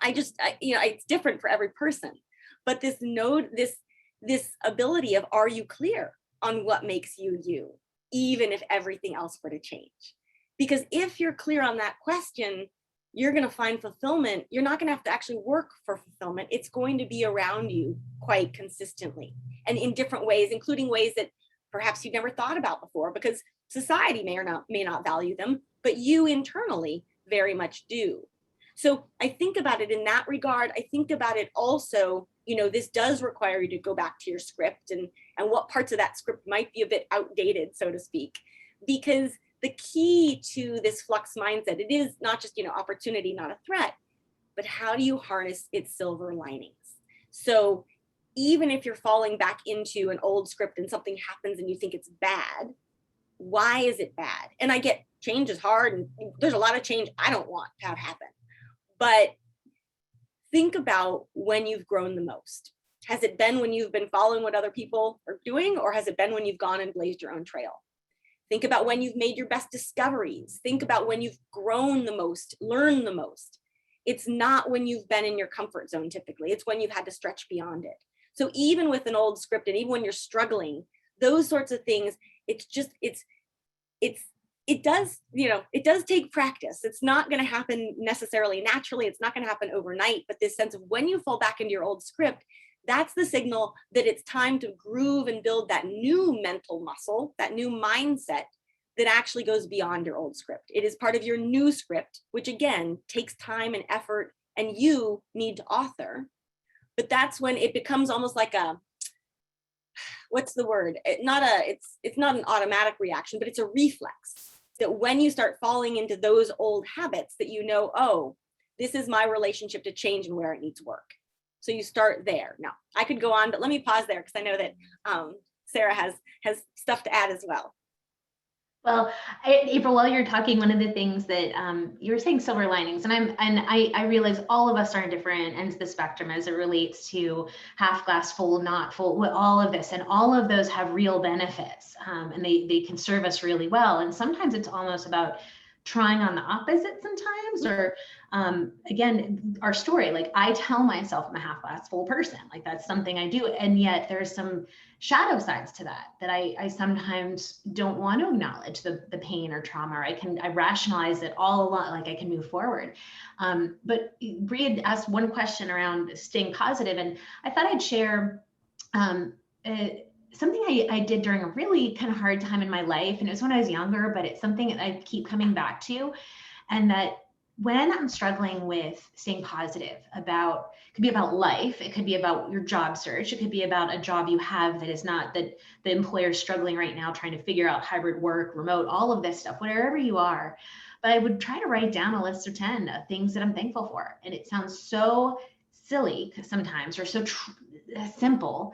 Speaker 3: it's different for every person. But this ability of, are you clear on what makes you you, even if everything else were to change? Because if you're clear on that question, you're going to find fulfillment. You're not going to have to actually work for fulfillment. It's going to be around you quite consistently and in different ways, including ways that perhaps you've never thought about before, because society may not value them, but you internally very much do. So I think about it in that regard. I think about it also, this does require you to go back to your script and what parts of that script might be a bit outdated, so to speak, because the key to this flux mindset, it is not just, opportunity, not a threat, but how do you harness its silver linings? So even if you're falling back into an old script and something happens and you think it's bad, why is it bad? And I get change is hard and there's a lot of change I don't want to have happen. But think about when you've grown the most. Has it been when you've been following what other people are doing, or has it been when you've gone and blazed your own trail? Think about when you've made your best discoveries. Think about when you've grown the most, learned the most. It's not when you've been in your comfort zone typically. It's when you've had to stretch beyond it. So even with an old script and even when you're struggling, those sorts of things, it does take practice. It's not going to happen necessarily naturally. It's not going to happen overnight, but this sense of when you fall back into your old script, that's the signal that it's time to groove and build that new mental muscle, that new mindset that actually goes beyond your old script. It is part of your new script, which again takes time and effort and you need to author. But that's when it becomes almost like what's the word? It's not an automatic reaction, but it's a reflex. That when you start falling into those old habits that oh, this is my relationship to change and where it needs work. So you start there. Now, I could go on, but let me pause there because I know that Sara has stuff to add as well.
Speaker 2: Well, April, while you're talking, one of the things that you were saying silver linings, and I realize all of us are in different ends of the spectrum as it relates to half glass full, not full, all of this, and all of those have real benefits, and they can serve us really well. And sometimes it's almost about trying on the opposite sometimes, or again, our story, like I tell myself I'm a half glass full person, like that's something I do. And yet there's some shadow sides to that I sometimes don't want to acknowledge the pain or trauma, or I rationalize it all a lot, like I can move forward. But Bree had asked one question around staying positive, and I thought I'd share something I did during a really kind of hard time in my life. And it was when I was younger, but it's something that I keep coming back to. And that when I'm struggling with staying positive about, it could be about life, it could be about your job search, it could be about a job you have that is not, that the employer is struggling right now, trying to figure out hybrid work, remote, all of this stuff, wherever you are. But I would try to write down a list of 10 things that I'm thankful for. And it sounds so silly sometimes, or so simple.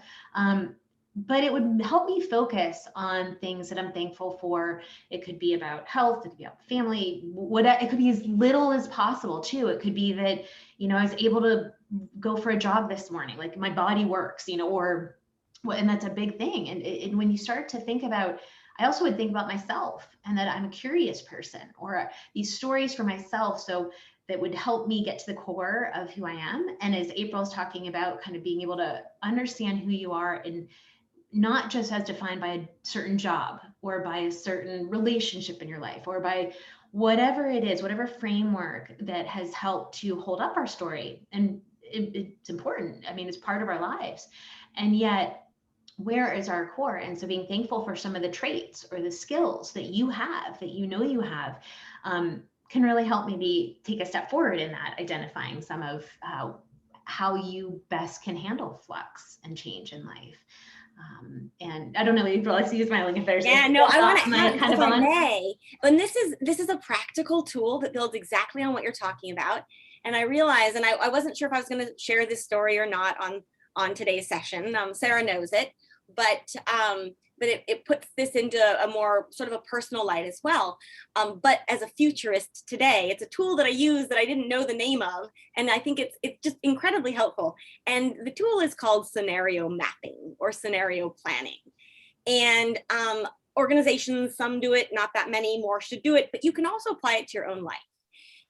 Speaker 2: But it would help me focus on things that I'm thankful for. It could be about health, it could be about family, it could be as little as possible too. It could be that, I was able to go for a jog this morning, like my body works, and that's a big thing. And when you start to think about, I also would think about myself and that I'm a curious person, or these stories for myself. So that would help me get to the core of who I am. And as April's talking about, kind of being able to understand who you are, and not just as defined by a certain job or by a certain relationship in your life, or by whatever it is, whatever framework that has helped to hold up our story. And it's important. I mean, it's part of our lives. And yet, where is our core? And so being thankful for some of the traits or the skills that you have, that you have, can really help maybe take a step forward in that, identifying some of how you best can handle flux and change in life. And I don't know, April, I see you smiling if there's.
Speaker 3: Yeah, no, I want to add, if I may. And this is a practical tool that builds exactly on what you're talking about. And I realized, and I wasn't sure if I was going to share this story or not on today's session. Sara knows it, but it puts this into a more sort of a personal light as well. But as a futurist today, it's a tool that I use that I didn't know the name of. And I think it's just incredibly helpful. And the tool is called scenario mapping or scenario planning. And organizations, some do it, not that many, more should do it, but you can also apply it to your own life.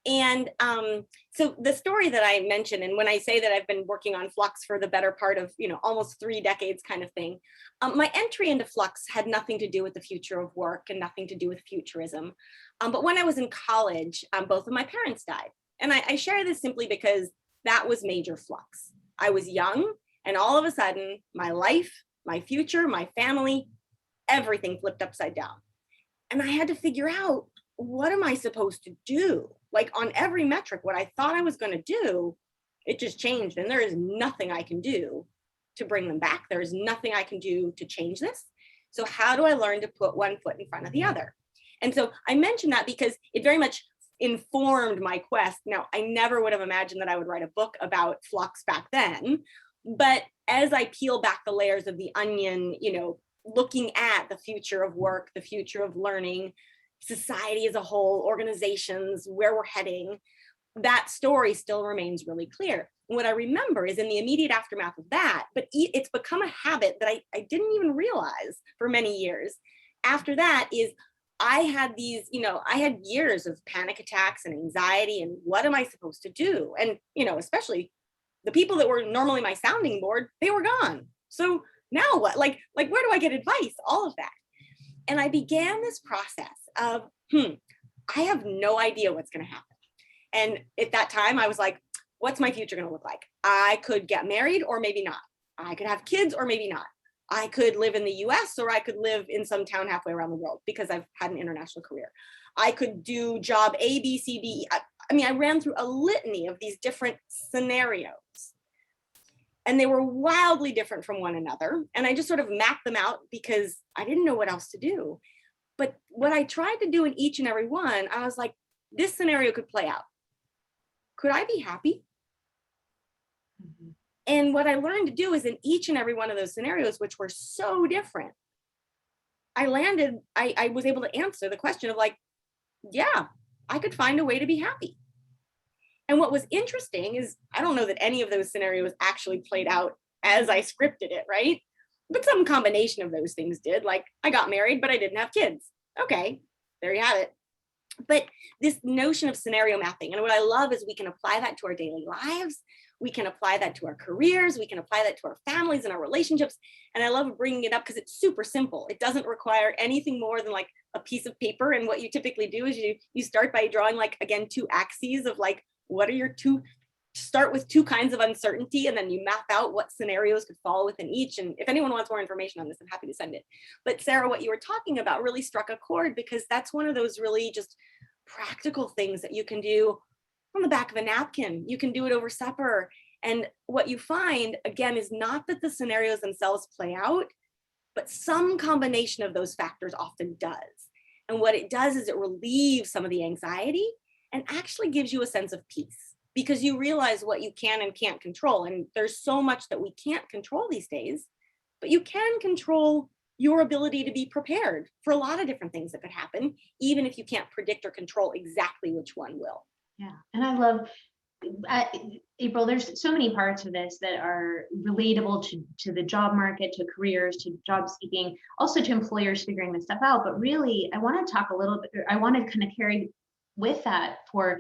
Speaker 3: And so the story that I mentioned, and when I say that I've been working on Flux for the better part of, almost 3 decades kind of thing, my entry into Flux had nothing to do with the future of work and nothing to do with futurism. But when I was in college, both of my parents died. And I share this simply because that was major flux. I was young, and all of a sudden, my life, my future, my family, everything flipped upside down. And I had to figure out, what am I supposed to do? Like on every metric, what I thought I was going to do, it just changed. And there is nothing I can do to bring them back. There is nothing I can do to change this. So how do I learn to put one foot in front of the other? And so I mentioned that because it very much informed my quest. Now, I never would have imagined that I would write a book about Flux back then. But as I peel back the layers of the onion, looking at the future of work, the future of learning, society as a whole, organizations, where we're heading, that story still remains really clear. And what I remember is in the immediate aftermath of that, but it's become a habit that I didn't even realize for many years. After that is I had these, I had years of panic attacks and anxiety and what am I supposed to do? And, especially the people that were normally my sounding board, they were gone. So now what? Like where do I get advice? All of that. And I began this process of, I have no idea what's going to happen. And at that time I was like, what's my future going to look like? I could get married or maybe not. I could have kids or maybe not. I could live in the US or I could live in some town halfway around the world because I've had an international career. I could do job A, B, C, D. I ran through a litany of these different scenarios and they were wildly different from one another. And I just sort of mapped them out because I didn't know what else to do. But what I tried to do in each and every one, I was like, this scenario could play out. Could I be happy? Mm-hmm. And what I learned to do is in each and every one of those scenarios, which were so different, I was able to answer the question of like, yeah, I could find a way to be happy. And what was interesting is, I don't know that any of those scenarios actually played out as I scripted it, right? But some combination of those things did. Like I got married, but I didn't have kids. Okay, there you have it. But this notion of scenario mapping, and what I love is we can apply that to our daily lives. We can apply that to our careers. We can apply that to our families and our relationships. And I love bringing it up because it's super simple. It doesn't require anything more than like a piece of paper. And what you typically do is you start by drawing like, again, two axes of like, what are your start with two kinds of uncertainty, and then you map out what scenarios could fall within each. And if anyone wants more information on this, I'm happy to send it. But Sara, what you were talking about really struck a chord because that's one of those really just practical things that you can do on the back of a napkin. You can do it over supper. And what you find, again, is not that the scenarios themselves play out, but some combination of those factors often does. And what it does is it relieves some of the anxiety and actually gives you a sense of peace because you realize what you can and can't control. And there's so much that we can't control these days, but you can control your ability to be prepared for a lot of different things that could happen, even if you can't predict or control exactly which one will.
Speaker 2: Yeah, and I love, April, there's so many parts of this that are relatable to the job market, to careers, to job seeking, also to employers figuring this stuff out. But really, I want to talk a little bit, I want to kind of carry with that for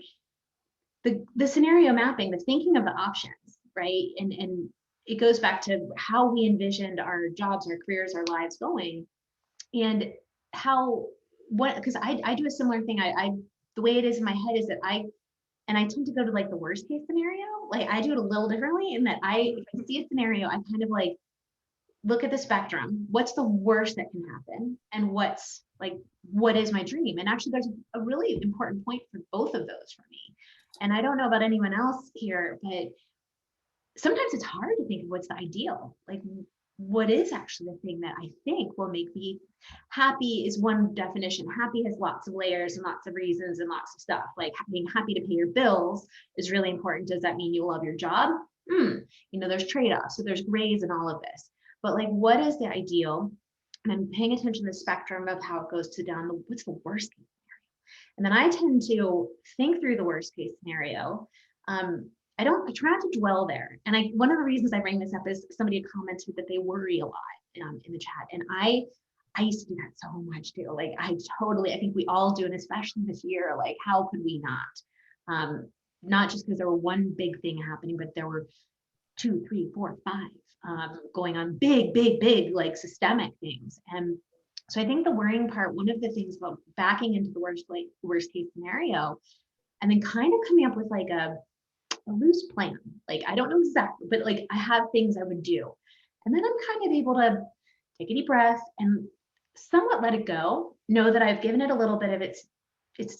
Speaker 2: the scenario mapping, the thinking of the options, right? And it goes back to how we envisioned our jobs, our careers, our lives going, and because I do a similar thing. The way it is in my head is that I tend to go to like the worst case scenario. Like I do it a little differently in that if I see a scenario, I kind of like look at the spectrum. What's the worst that can happen? And what is my dream? And actually there's a really important point for both of those for me. And I don't know about anyone else here, but sometimes it's hard to think of what's the ideal. Like what is actually the thing that I think will make me happy is one definition. Happy has lots of layers and lots of reasons and lots of stuff. Like being happy to pay your bills is really important. Does that mean you love your job? There's trade-offs. So there's grays in all of this. But like, what is the ideal? And I'm paying attention to the spectrum of how it goes to down what's the worst case scenario? And then I tend to think through the worst case scenario. I try not to dwell there. And one of the reasons I bring this up is somebody commented that they worry a lot in the chat. And I used to do that so much too. Like I think we all do. And especially this year, like how could we not? Not just because there were one big thing happening, but there were 2, 3, 4, 5 going on, big, like systemic things. And so I think the worrying part, one of the things about backing into the worst case scenario, and then kind of coming up with like a loose plan. Like, I don't know exactly, but like I have things I would do. And then I'm kind of able to take a deep breath and somewhat let it go, know that I've given it a little bit of its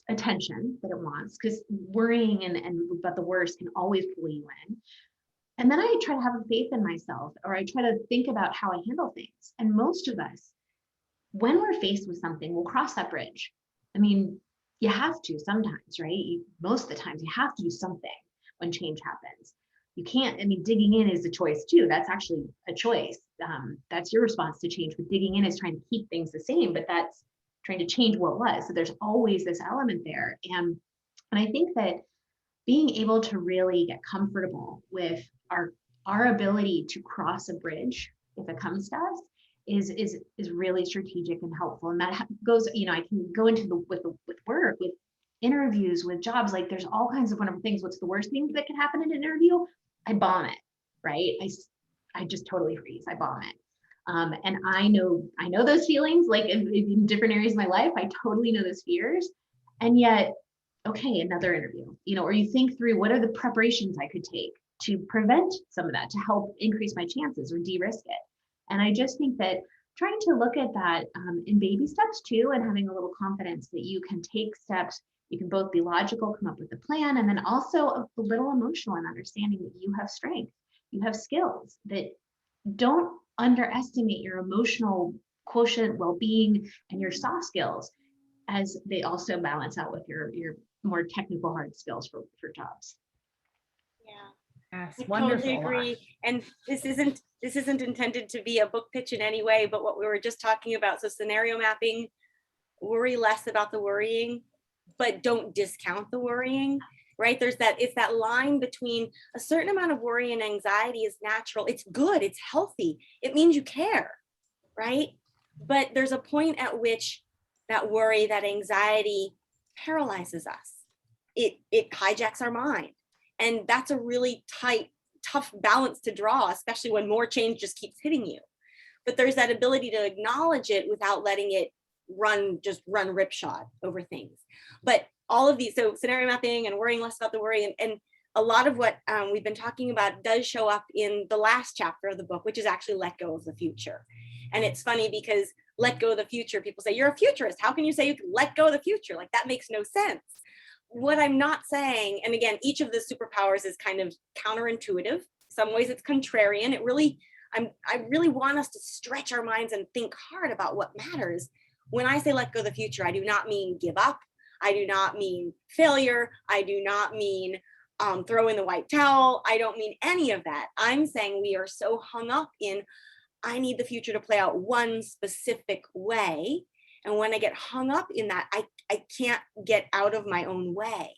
Speaker 2: attention that it wants, because worrying and about the worst can always pull you in. And then I try to have a faith in myself, or I try to think about how I handle things. And most of us, when we're faced with something, we'll cross that bridge. I mean, you have to sometimes, right? Most of the times you have to do something when change happens. You can't, I mean, digging in is a choice too. That's actually a choice. That's your response to change. But digging in is trying to keep things the same, but that's trying to change what was. So there's always this element there. And I think that being able to really get comfortable with our ability to cross a bridge if it comes to us is really strategic and helpful. And that goes, you know, I can go into with work, with interviews, with jobs. Like there's all kinds of wonderful things. What's the worst thing that could happen in an interview? I bomb it, right? I just totally freeze. I bomb it. And I know those feelings, like in different areas of my life. I totally know those fears. And yet, okay, another interview, you know, or you think through what are the preparations I could take to prevent some of that, to help increase my chances or de-risk it. And I just think that trying to look at that in baby steps too, and having a little confidence that you can take steps, you can both be logical, come up with a plan, and then also a little emotional and understanding that you have strength, you have skills, that don't underestimate your emotional quotient, well-being, and your soft skills, as they also balance out with your more technical hard skills for jobs.
Speaker 3: Yeah.
Speaker 1: Yes,
Speaker 3: I
Speaker 1: wonderful.
Speaker 3: totally agree. And this isn't intended to be a book pitch in any way, but what we were just talking about. So scenario mapping, worry less about the worrying, but don't discount the worrying, right? It's that line between a certain amount of worry and anxiety is natural. It's good. It's healthy. It means you care, right? But there's a point at which that worry, that anxiety paralyzes us. It hijacks our mind. And that's a really tough balance to draw, especially when more change just keeps hitting you. But there's that ability to acknowledge it without letting it run ripshod over things. But all of these, so scenario mapping and worrying less about the worry, and a lot of what we've been talking about does show up in the last chapter of the book, which is actually let go of the future. And it's funny because let go of the future, people say, you're a futurist. How can you say you can let go of the future? Like that makes no sense. What I'm not saying, and again, each of the superpowers is kind of counterintuitive. Some ways it's contrarian. I really want us to stretch our minds and think hard about what matters. When I say let go of the future, I do not mean give up. I do not mean failure. I do not mean throw in the white towel. I don't mean any of that. I'm saying we are so hung up in, I need the future to play out one specific way. And when I get hung up in that, I can't get out of my own way.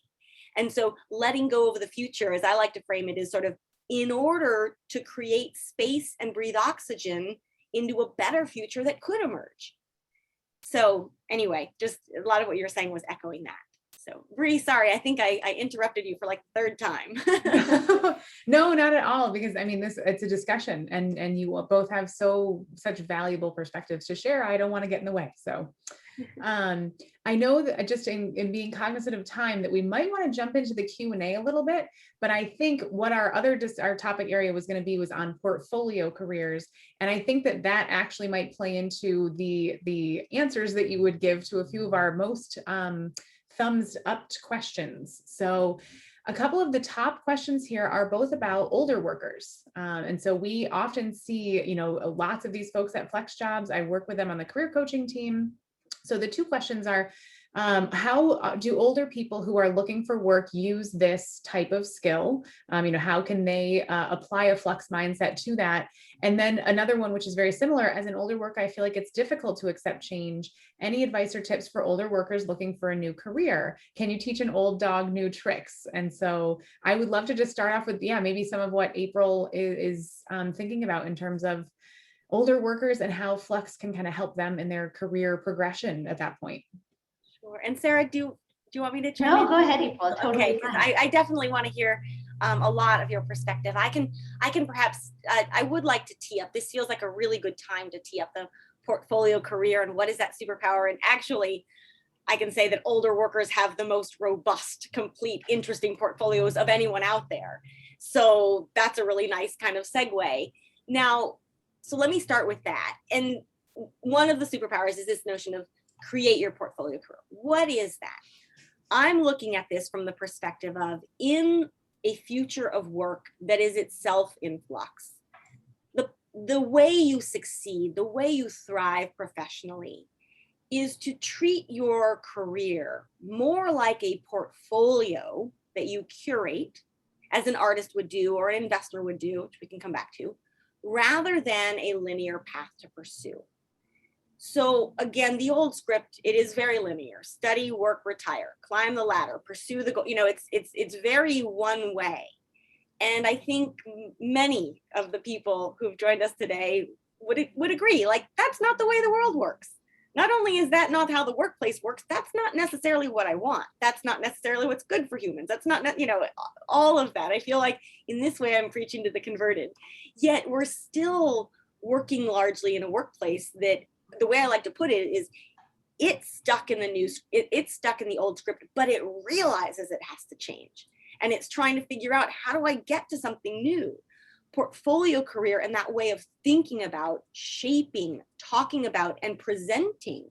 Speaker 3: And so letting go of the future, as I like to frame it, is sort of in order to create space and breathe oxygen into a better future that could emerge. So anyway, just a lot of what you were saying was echoing that. So Bree, sorry, I think I interrupted you for like the third time.
Speaker 1: No, not at all, because I mean, it's a discussion and you both have such valuable perspectives to share. I don't want to get in the way. So I know that just in being cognizant of time that we might want to jump into the Q&A a little bit, but I think what our topic area was going to be was on portfolio careers. And I think that actually might play into the answers that you would give to a few of our most thumbs up questions. So a couple of the top questions here are both about older workers. And so we often see, lots of these folks at FlexJobs. I work with them on the career coaching team. So the two questions are, how do older people who are looking for work use this type of skill? How can they apply a Flux mindset to that? And then another one, which is very similar, as an older worker, I feel like it's difficult to accept change. Any advice or tips for older workers looking for a new career? Can you teach an old dog new tricks? And so I would love to just start off with, maybe some of what April is thinking about in terms of older workers and how Flux can kind of help them in their career progression at that point.
Speaker 3: Sure. And Sarah, do you want me to chime in?
Speaker 2: No, go ahead, April. Totally.
Speaker 3: Okay, I definitely want to hear a lot of your perspective. I can perhaps, I would like to tee up. This feels like a really good time to tee up the portfolio career and what is that superpower. And actually, I can say that older workers have the most robust, complete, interesting portfolios of anyone out there. So that's a really nice kind of segue. Now, so let me start with that. And one of the superpowers is this notion of create your portfolio career. What is that? I'm looking at this from the perspective of, in a future of work that is itself in flux, the way you succeed, the way you thrive professionally is to treat your career more like a portfolio that you curate, as an artist would do or an investor would do, which we can come back to, rather than a linear path to pursue. So again, the old script, it is very linear: study, work, retire, climb the ladder, pursue the goal. You know, it's very one way. And I think many of the people who've joined us today would agree, like, that's not the way the world works. Not only is that not how the workplace works, that's not necessarily what I want. That's not necessarily what's good for humans. That's not, you know, all of that. I feel like in this way I'm preaching to the converted. Yet we're still working largely in a workplace that, the way I like to put it is, it's stuck in the news, it's stuck in the old script, but it realizes it has to change. And it's trying to figure out, how do I get to something new? Portfolio career and that way of thinking about, shaping, talking about, and presenting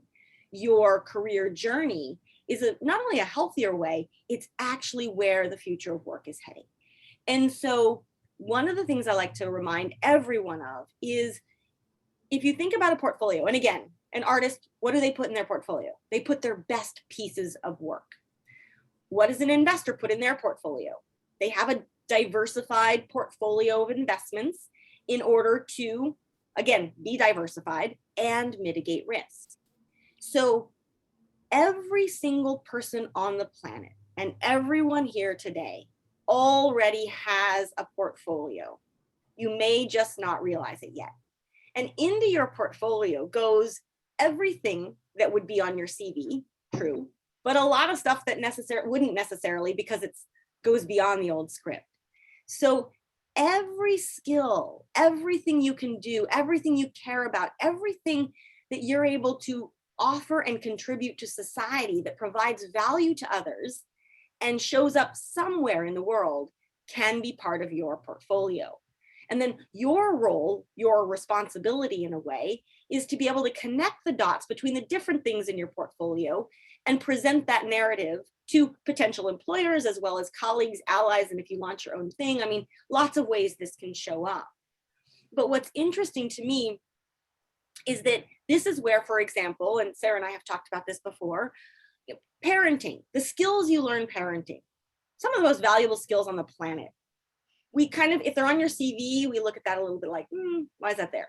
Speaker 3: your career journey is not only a healthier way, it's actually where the future of work is heading. And so one of the things I like to remind everyone of is, if you think about a portfolio, and again, an artist, what do they put in their portfolio? They put their best pieces of work. What does an investor put in their portfolio? They have a diversified portfolio of investments in order to, again, be diversified and mitigate risk. So every single person on the planet and everyone here today already has a portfolio. You may just not realize it yet. And into your portfolio goes everything that would be on your CV, true, but a lot of stuff that wouldn't necessarily, because it goes beyond the old script. So every skill, everything you can do, everything you care about, everything that you're able to offer and contribute to society that provides value to others and shows up somewhere in the world can be part of your portfolio. And then your role, your responsibility in a way, is to be able to connect the dots between the different things in your portfolio and present that narrative to potential employers as well as colleagues, allies, and if you launch your own thing, I mean, lots of ways this can show up. But what's interesting to me is that this is where, for example, and Sarah and I have talked about this before, parenting, the skills you learn parenting, some of the most valuable skills on the planet. We kind of, if they're on your CV, we look at that a little bit like, why is that there?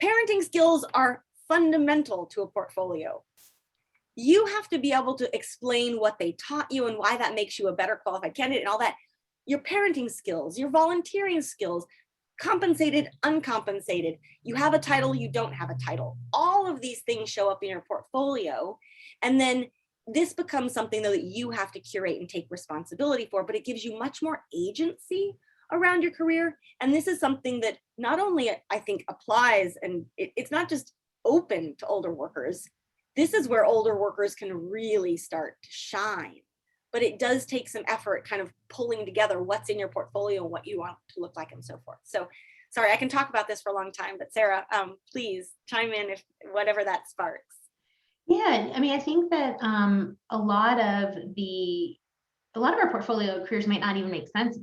Speaker 3: Parenting skills are fundamental to a portfolio. You have to be able to explain what they taught you and why that makes you a better qualified candidate and all that. Your parenting skills, your volunteering skills, compensated, uncompensated, you have a title, you don't have a title. All of these things show up in your portfolio. And then this becomes something though that you have to curate and take responsibility for, but it gives you much more agency around your career. And this is something that not only I think applies, and it's not just open to older workers. This is where older workers can really start to shine. But it does take some effort kind of pulling together what's in your portfolio and what you want to look like and so forth. So sorry, I can talk about this for a long time, but Sarah, please chime in if whatever that sparks.
Speaker 2: Yeah, I mean, I think that a lot of our portfolio careers might not even make sense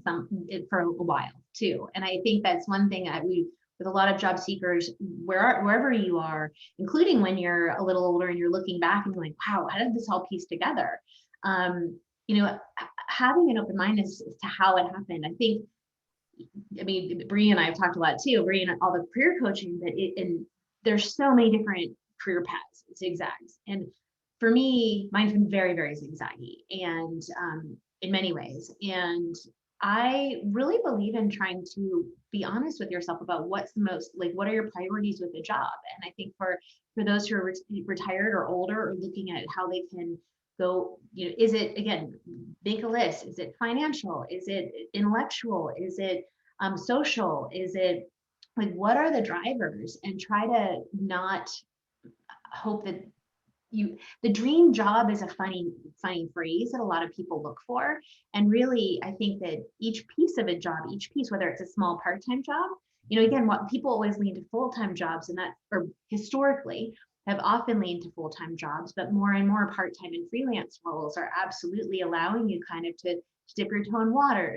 Speaker 2: for a while too. And I think that's one thing that with a lot of job seekers, wherever you are, including when you're a little older and you're looking back and you're like, wow, how did this all piece together? Having an open mind as to how it happened. I mean, Bree and I have talked a lot too, Bree and all the career coaching, and there's so many different career paths, zigzags. And for me, mine's been very, very zigzaggy and in many ways. And I really believe in trying to be honest with yourself about what's the most, like, what are your priorities with the job? And I think for those who are retired or older or looking at how they can go, is it, again, make a list. Is it financial? Is it intellectual? Is it social? Is it like, what are the drivers? And try to not hope that the dream job is a funny phrase that a lot of people look for. And really, I think that each piece of a job, whether it's a small part-time job, again, what people always lean to full-time jobs, and that, or historically have often leaned to full-time jobs, but more and more part-time and freelance roles are absolutely allowing you kind of to dip your toe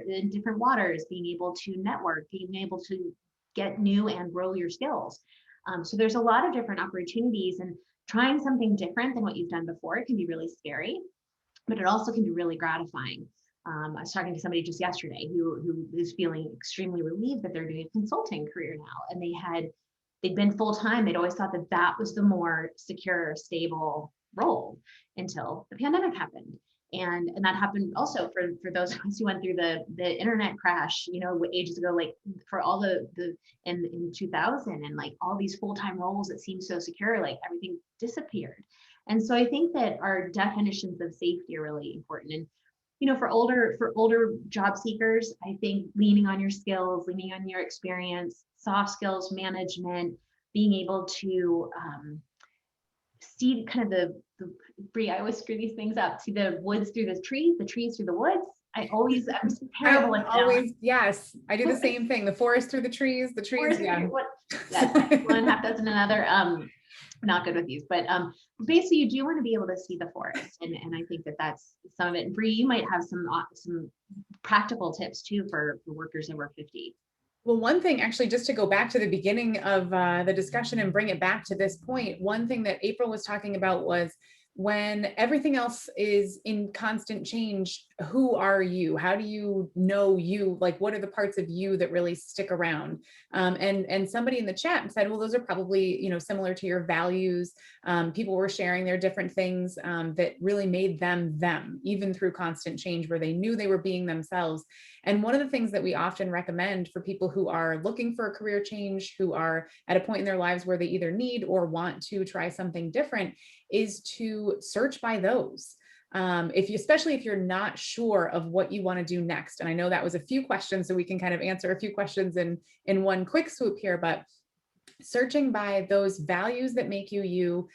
Speaker 2: in different waters, being able to network, being able to get new and grow your skills. So there's a lot of different opportunities. And trying something different than what you've done before, it can be really scary, but it also can be really gratifying. I was talking to somebody just yesterday who is feeling extremely relieved that they're doing a consulting career now, and they'd been full-time. They'd always thought that that was the more secure, stable role until the pandemic happened. And that happened also for those of us who went through the internet crash, ages ago, like for all in 2000, and like all these full-time roles that seemed so secure, like everything disappeared. And so I think that our definitions of safety are really important. And for older job seekers, I think leaning on your skills, leaning on your experience, soft skills, management, being able to see kind of Bree, I always screw these things up. See the woods through the trees through the woods. I'm terrible at that.
Speaker 1: Yes, I do the same thing. The forest through the trees, yeah.
Speaker 2: That's one half dozen another. Not good with these, but basically you do want to be able to see the forest, and I think that's some of it. And Bree, you might have some practical tips too for workers over 50.
Speaker 1: Well, one thing, actually, just to go back to the beginning of the discussion and bring it back to this point, one thing that April was talking about was when everything else is in constant change, who are you? How do you know you? Like, what are the parts of you that really stick around? And somebody in the chat said, well, those are probably, similar to your values. People were sharing their different things that really made them, even through constant change, where they knew they were being themselves. And one of the things that we often recommend for people who are looking for a career change, who are at a point in their lives where they either need or want to try something different, is to search by those. Especially if you're not sure of what you want to do next. And I know that was a few questions, so we can kind of answer a few questions in one quick swoop here, but searching by those values that make you you.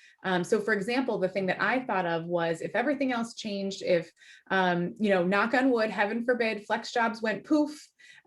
Speaker 1: So for example, the thing that I thought of was, if everything else changed, if, knock on wood, heaven forbid, FlexJobs went poof,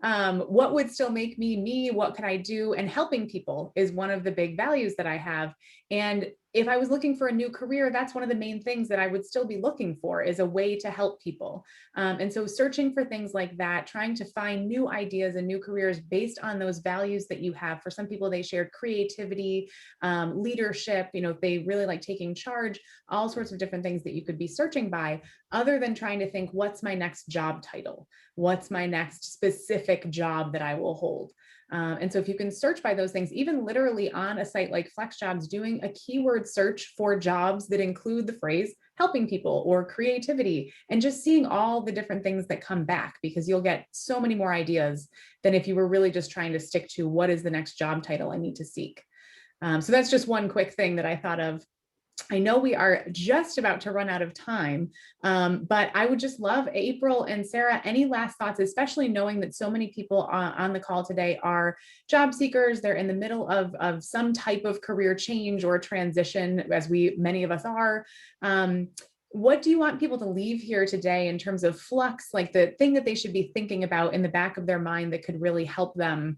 Speaker 1: what would still make me me? What could I do? And helping people is one of the big values that I have. And if I was looking for a new career, that's one of the main things that I would still be looking for, is a way to help people. And so searching for things like that, trying to find new ideas and new careers based on those values that you have. For some people, they shared creativity, leadership, if they really like taking charge, all sorts of different things that you could be searching by, other than trying to think, what's my next job title? What's my next specific job that I will hold? And so if you can search by those things, even literally on a site like FlexJobs, doing a keyword search for jobs that include the phrase helping people or creativity, and just seeing all the different things that come back, because you'll get so many more ideas than if you were really just trying to stick to what is the next job title I need to seek. So that's just one quick thing that I thought of. I know we are just about to run out of time, but I would just love, April and Sara, any last thoughts, especially knowing that so many people on the call today are job seekers. They're in the middle of some type of career change or transition, as many of us are. What do you want people to leave here today in terms of Flux, like the thing that they should be thinking about in the back of their mind that could really help them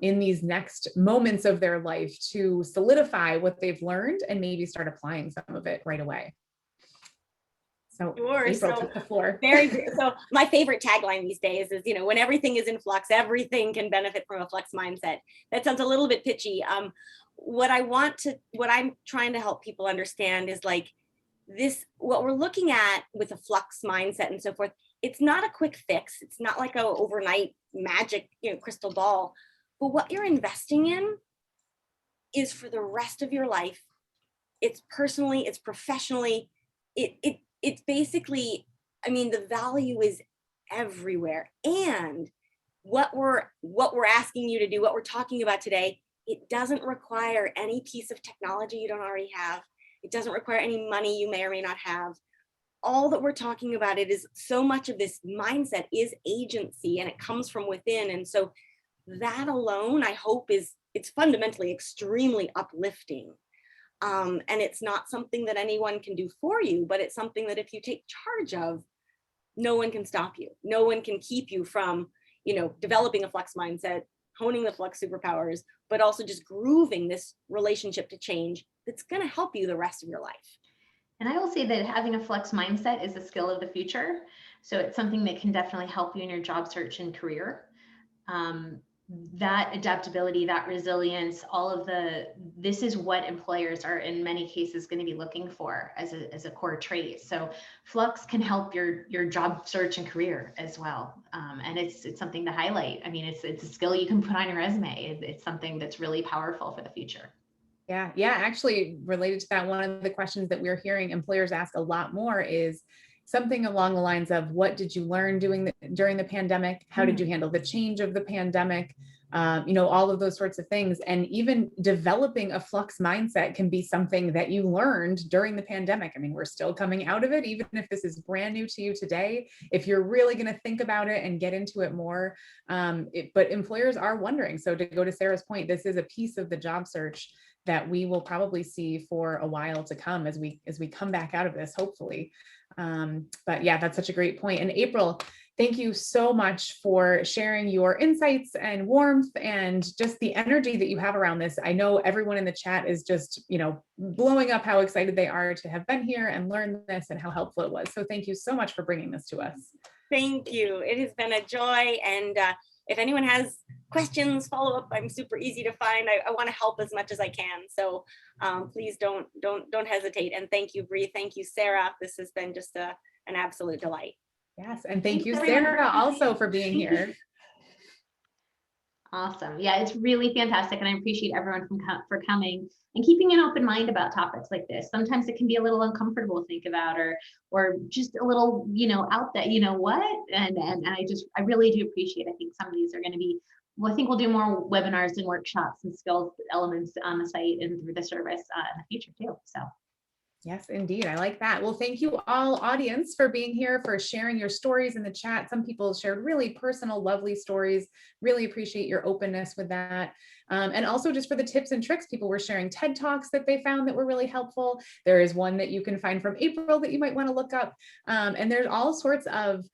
Speaker 1: in these next moments of their life to solidify what they've learned and maybe start applying some of it right away? So
Speaker 3: Sure.
Speaker 1: April,
Speaker 3: So
Speaker 1: took the floor.
Speaker 3: So my favorite tagline these days is, when everything is in flux, everything can benefit from a flux mindset. That sounds a little bit pitchy. What I'm trying to help people understand is like this, what we're looking at with a flux mindset and so forth, it's not a quick fix. It's not like a overnight magic, crystal ball. But what you're investing in is for the rest of your life. It's personally, it's professionally, it's basically, the value is everywhere. And what we're asking you to do, what we're talking about today, it doesn't require any piece of technology you don't already have. It doesn't require any money you may or may not have. All that we're talking about, it is so much of this mindset is agency, and it comes from within. And so that alone, I hope, it's fundamentally extremely uplifting. And it's not something that anyone can do for you, but it's something that if you take charge of, no one can stop you. No one can keep you from, developing a flux mindset, honing the flux superpowers, but also just grooving this relationship to change that's going to help you the rest of your life.
Speaker 2: And I will say that having a flux mindset is a skill of the future. So it's something that can definitely help you in your job search and career. that adaptability, that resilience, all of this is what employers are in many cases going to be looking for as a core trait. So Flux can help your job search and career as well. And it's something to highlight. I mean, it's a skill you can put on your resume. It's something that's really powerful for the future.
Speaker 1: Yeah. Actually, related to that, one of the questions that we're hearing employers ask a lot more is something along the lines of, what did you learn during the pandemic? How did you handle the change of the pandemic? All of those sorts of things. And even developing a Flux mindset can be something that you learned during the pandemic. I mean, we're still coming out of it, even if this is brand new to you today. If you're really going to think about it and get into it more, but employers are wondering. So to go to Sarah's point, this is a piece of the job search that we will probably see for a while to come as we come back out of this, hopefully. But yeah, that's such a great point. And April, thank you so much for sharing your insights and warmth and just the energy that you have around this. I know everyone in the chat is just, blowing up how excited they are to have been here and learn this and how helpful it was. So thank you so much for bringing this to us.
Speaker 3: Thank you. It has been a joy. And if anyone has questions, follow up, I'm super easy to find. I want to help as much as I can. So please don't hesitate. And thank you, Bree. Thank you, Sarah. This has been just an absolute delight.
Speaker 1: Yes. And thank you, Sarah, also for being here.
Speaker 2: Awesome. Yeah, it's really fantastic. And I appreciate everyone for coming and keeping an open mind about topics like this. Sometimes it can be a little uncomfortable to think about, or just a little, out that, and I really do appreciate, I think some of these are going to be, well, I think we'll do more webinars and workshops and skills elements on the site and through the service in the future too. So.
Speaker 1: Yes, indeed. I like that. Well, thank you all, audience, for being here, for sharing your stories in the chat. Some people shared really personal, lovely stories. Really appreciate your openness with that. And also just for the tips and tricks, people were sharing TED Talks that they found that were really helpful. There is one that you can find from April that you might want to look up. And there's all sorts of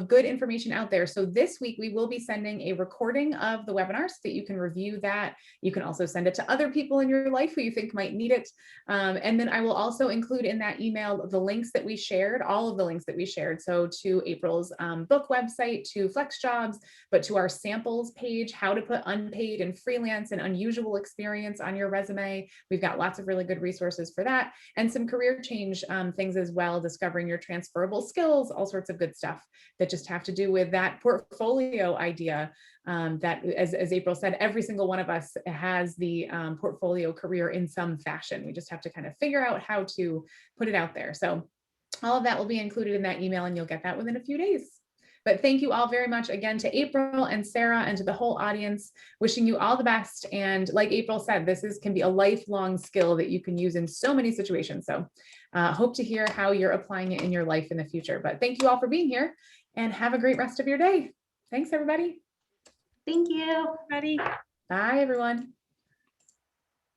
Speaker 1: good information out there. So this week, we will be sending a recording of the webinar so that you can review that. You can also send it to other people in your life who you think might need it. And then I will also include in that email the links that we shared, all of the links that we shared. So to April's book website, to FlexJobs, but to our samples page, how to put unpaid and freelance and unusual experience on your resume. We've got lots of really good resources for that, and some career change things as well, discovering your transferable skills, all sorts of good stuff that just have to do with that portfolio idea. That, as April said, every single one of us has the portfolio career in some fashion. We just have to kind of figure out how to put it out there. So all of that will be included in that email, and you'll get that within a few days. But thank you all very much again to April and Sarah and to the whole audience, wishing you all the best. And like April said, this can be a lifelong skill that you can use in so many situations. So hope to hear how you're applying it in your life in the future. But thank you all for being here, and have a great rest of your day. Thanks, everybody.
Speaker 2: Thank you.
Speaker 3: Everybody.
Speaker 1: Bye, everyone.